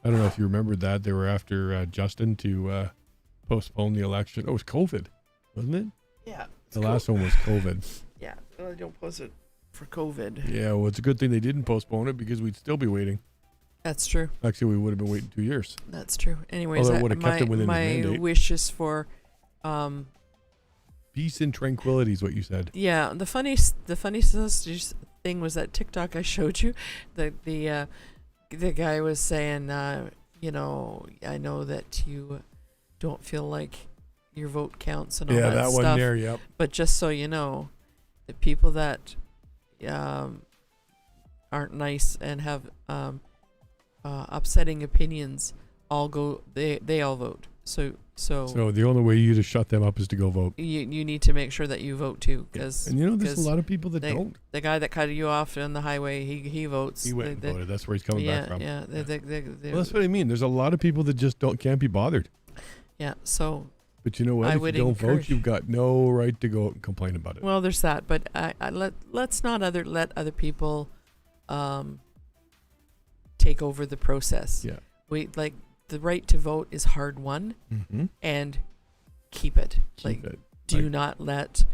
I don't know if you remembered that. They were after Justin to postpone the election. Oh, it was COVID, wasn't it? Yeah. The last one was COVID. Yeah. Well, I don't post it for COVID. Yeah, well, it's a good thing they didn't postpone it because we'd still be waiting. That's true. Actually, we would have been waiting 2 years. That's true. Anyways, Although it would have kept it within the my mandate. wish is for, Peace and tranquility is what you said. yeah. The funniest thing was that TikTok I showed you. The guy was saying, you know, I know that you don't feel like your vote counts and all Yeah, that that stuff. one there, yep. But just so you know, the people that aren't nice and have upsetting opinions all go. They all vote. So the only way you to shut them up is to go vote. you need to make sure that you vote too, because And you know, there's a lot of people that don't. the guy that cut you off on the highway, he votes. He went and voted. That's where he's coming back from. Yeah. Well, that's what I mean. There's a lot of people that just can't be bothered. Yeah. So But you know what? I If would you don't vote, encourage- you've got no right to go out and complain about it. well, there's that. But let's not let other people take over the process. Yeah. We like the right to vote is hard won, Mm-hmm. and keep it. Keep it. Do not let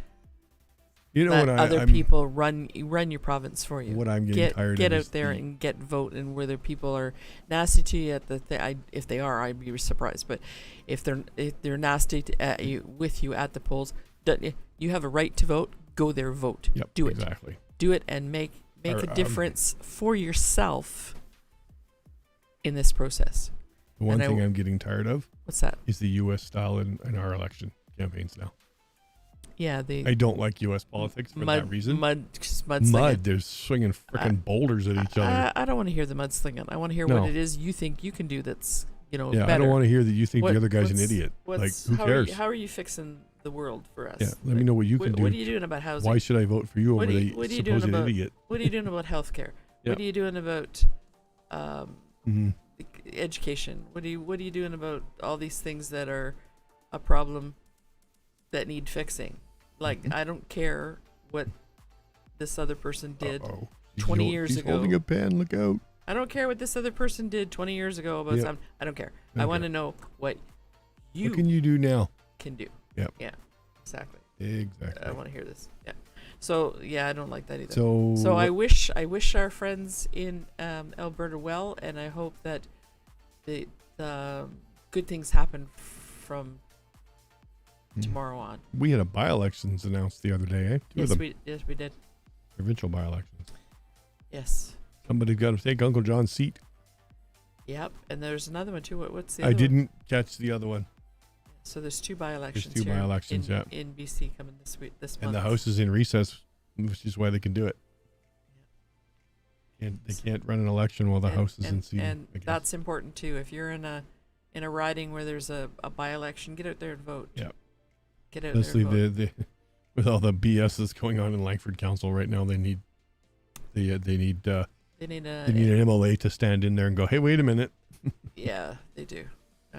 other I'm, people run your province for you. What I'm getting tired Get of out is there and get vote. And whether people are nasty to you if they are, I'd be surprised. But if they're nasty at you with you at the polls, you have a right to vote. Go there, vote. Yep, Do it. exactly. Do it and make Or, a difference for yourself in this process. The one and thing I'm getting tired of What's that? is the U.S. style in our election campaigns now. Yeah, I don't like U.S. politics for that reason. Mud. They're swinging freaking boulders at each other. I don't want to hear the mudslinging. I want to hear No. what it is you think you can do that's, Yeah, better. I don't want to hear that you think What- the other guy's an what's- idiot. Like, who how cares? How are you fixing the world for us? Yeah, let me know what you can do. What are you doing about housing? Why should I vote for you over the what are you doing supposed about- idiot? What are you doing about healthcare? Yeah. What are you doing about Mm-hmm. education? What are you doing about all these things that are a problem that need fixing? Like, Mhm. I don't care what this other person did. Uh-oh. 20 years She's ago. holding a pen. Look out. I don't care what this other person did 20 years ago about Yep. something. I don't care. Okay. I want to know what you What can you do now? can do. Yep. Yeah. Exactly. Exactly. I want to hear this. Yeah. So yeah, I don't like that either. So I wish our friends in Alberta well, and I hope that the good things happen from tomorrow on. we had a by-elections announced the other day, eh? Two of them. Yes, we did. Provincial by-elections. Yes. Somebody got to take Uncle John's seat. Yep. And there's another one too. What's the I other one? didn't catch the other one. So there's two by-elections. There's two here by-elections, yeah. in BC coming this month. And the House is in recess, which is why they can do it. And they can't run an election while the House is in season. And I guess. that's important too. If you're in a riding where there's a by-election, get out there and vote. Yeah. Get out Honestly, there and vote. with all the BS that's going on in Langford Council right now, they need They need an MLA to stand in there and go, hey, wait a minute. yeah, they do.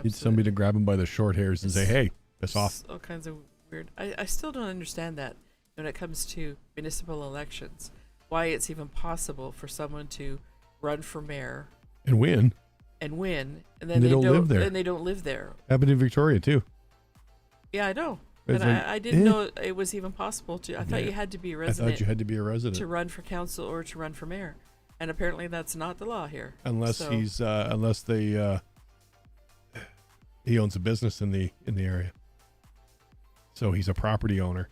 Need somebody to grab them by the short hairs and say, hey, piss off. All kinds of weird. I still don't understand that when it comes to municipal elections. Why it's even possible for someone to run for mayor And win. and win, and then And they they don't live there. And they don't live there. Happened in Victoria, too. Yeah, I know. It's And like, I didn't know it was even possible to. I thought Yeah. you had to be a I resident thought you had to be a resident. to run for council or to run for mayor, and apparently that's not the law here. Unless So- unless he owns a business in the area. So he's a property owner.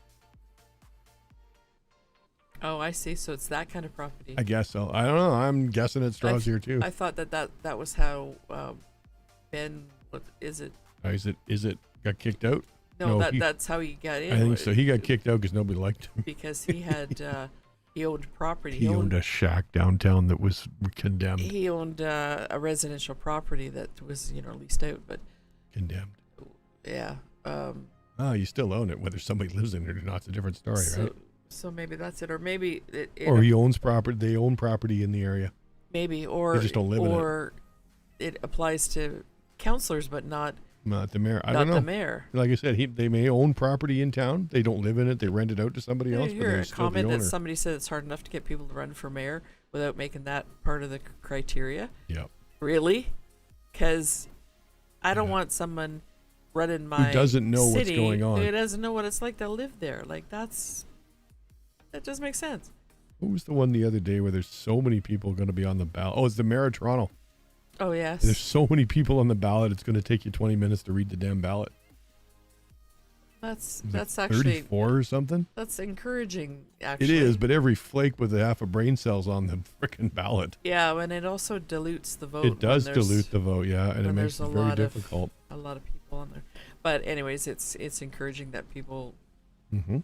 Oh, I see. So it's that kind of property. I guess so. I don't know. I'm guessing it straws here, too. I thought that was how Ben. What is it? Is it got kicked out? No, No, that's how he got in. I think so. He got kicked out because nobody liked him. because he had He owned property. He owned a shack downtown that was condemned. He owned a residential property that was, leased out. But Condemned. yeah, Oh, you still own it. Whether somebody lives in it or not, it's a different story, right? So maybe that's it, or maybe Or he owns property. They own property in the area. maybe, or They just don't live in it. or it applies to councillors, but not The mayor. I not don't know. the mayor. Like I said, they may own property in town. They don't live in it. They rent it out to somebody else, but Here, they're a still the comment owner. that somebody said it's hard enough to get people to run for mayor without making that part of the criteria. Yeah. Really? Because I don't Yeah. want someone running my doesn't know what's city going on. who doesn't know what it's like to live there. Like that doesn't make sense. What was the one the other day where there's so many people going to be on the ballot? Oh, it's the mayor of Toronto. Oh yes. There's so many people on the ballot. It's going to take you 20 minutes to read the damn ballot. That's Is it actually 34 or something. that's encouraging. Actually, It is, but every flake with a half a brain cells on the frickin' ballot. yeah, and it also dilutes the vote. It does when there's dilute the vote, yeah, and it when makes there's it a very lot of- difficult. a lot of people on there. But anyways, it's encouraging that people Hmm.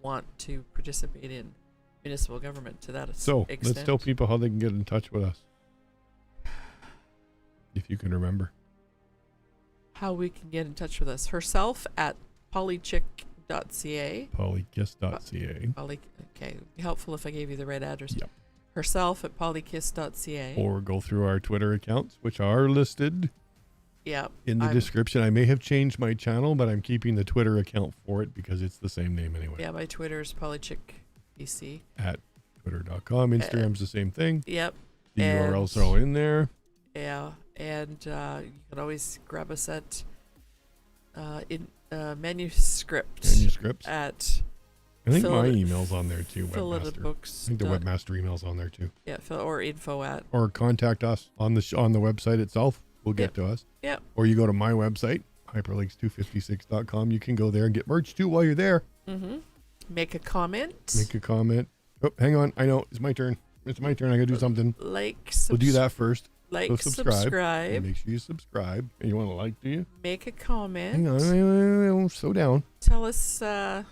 want to participate in municipal government to that So extent. let's tell people how they can get in touch with us, if you can remember. how we can get in touch with us. Herself at polychick.ca. Polykiss.ca. Okay, it'd be helpful if I gave you the right address. Yep. Herself at polykiss.ca. Or go through our Twitter accounts, which are listed Yeah. in the description. I may have changed my channel, but I'm keeping the Twitter account for it because it's the same name anyway. Yeah, my Twitter is polychickbc. At twitter.com. Instagram's the same thing. Yep. The and- URLs are all in there. Yeah, and you can always grab us at manuscript Manuscripts. at I think Phil- my email's on there too, Webmaster. Books. I think the Webmaster email's on there too. Yeah, or info at. Or contact us on the on the website itself. We'll get to us. Yep. Or you go to my website, hyperlynx256.com. You can go there and get merch too while you're there. Mm-hmm. Make a comment. Make a comment. Oh, hang on. I know. It's my turn. It's my turn. I got to do something. We'll do that first. Like, So subscribe. And make sure you subscribe. And you want to like, do you? Make a comment. Hang on. Slow down. Tell us. Tell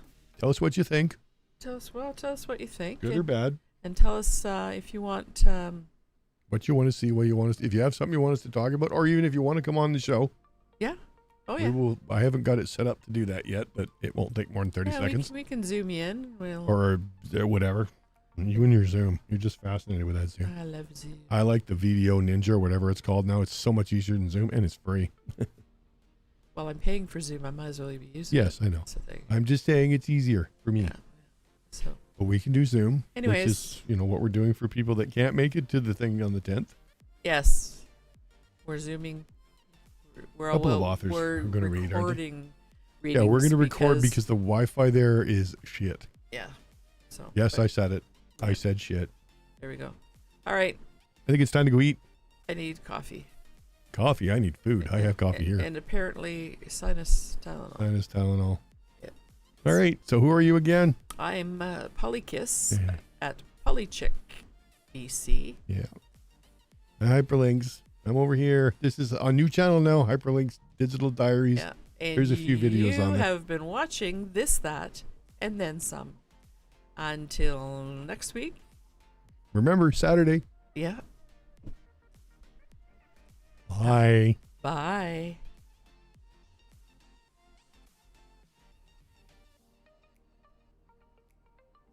us what you think. Tell us what you think. Good or bad. And tell us if you want. What you want to see, what you want us. If you have something you want us to talk about, or even if you want to come on the show. Yeah. Oh yeah. I haven't got it set up to do that yet, but it won't take more than 30 seconds. We can zoom you in. Or whatever. You and your Zoom. You're just fascinated with that Zoom. I love Zoom. I like the Video Ninja or whatever it's called now. It's so much easier than Zoom, and it's free. Well, I'm paying for Zoom. I might as well be using it. Yes, I know. That's the thing. I'm just saying it's easier for me. Yeah. So, But we can do Zoom. Anyways. Which is, what we're doing for people that can't make it to the thing on the 10th. yes, we're zooming. We're A couple of authors we're are gonna read, aren't they? recording. Yeah, we're going to record because because the Wi-Fi there is shit. yeah. So Yes, but I said it. I said shit. there we go. All right, I think it's time to go eat. I need coffee. Coffee. I need food. I have coffee here. And apparently sinus Tylenol. Minus Tylenol. Yeah. All right. So who are you again? I'm Polykiss Yeah. at Polychick BC. Yeah. Hyperlinks. I'm over here. This is a new channel now. Hyperlinks Digital Diaries. Yeah. And There's a few videos on You there. have been watching this, that, and then some. Until next week. Remember, Saturday. Yeah. Bye. Bye.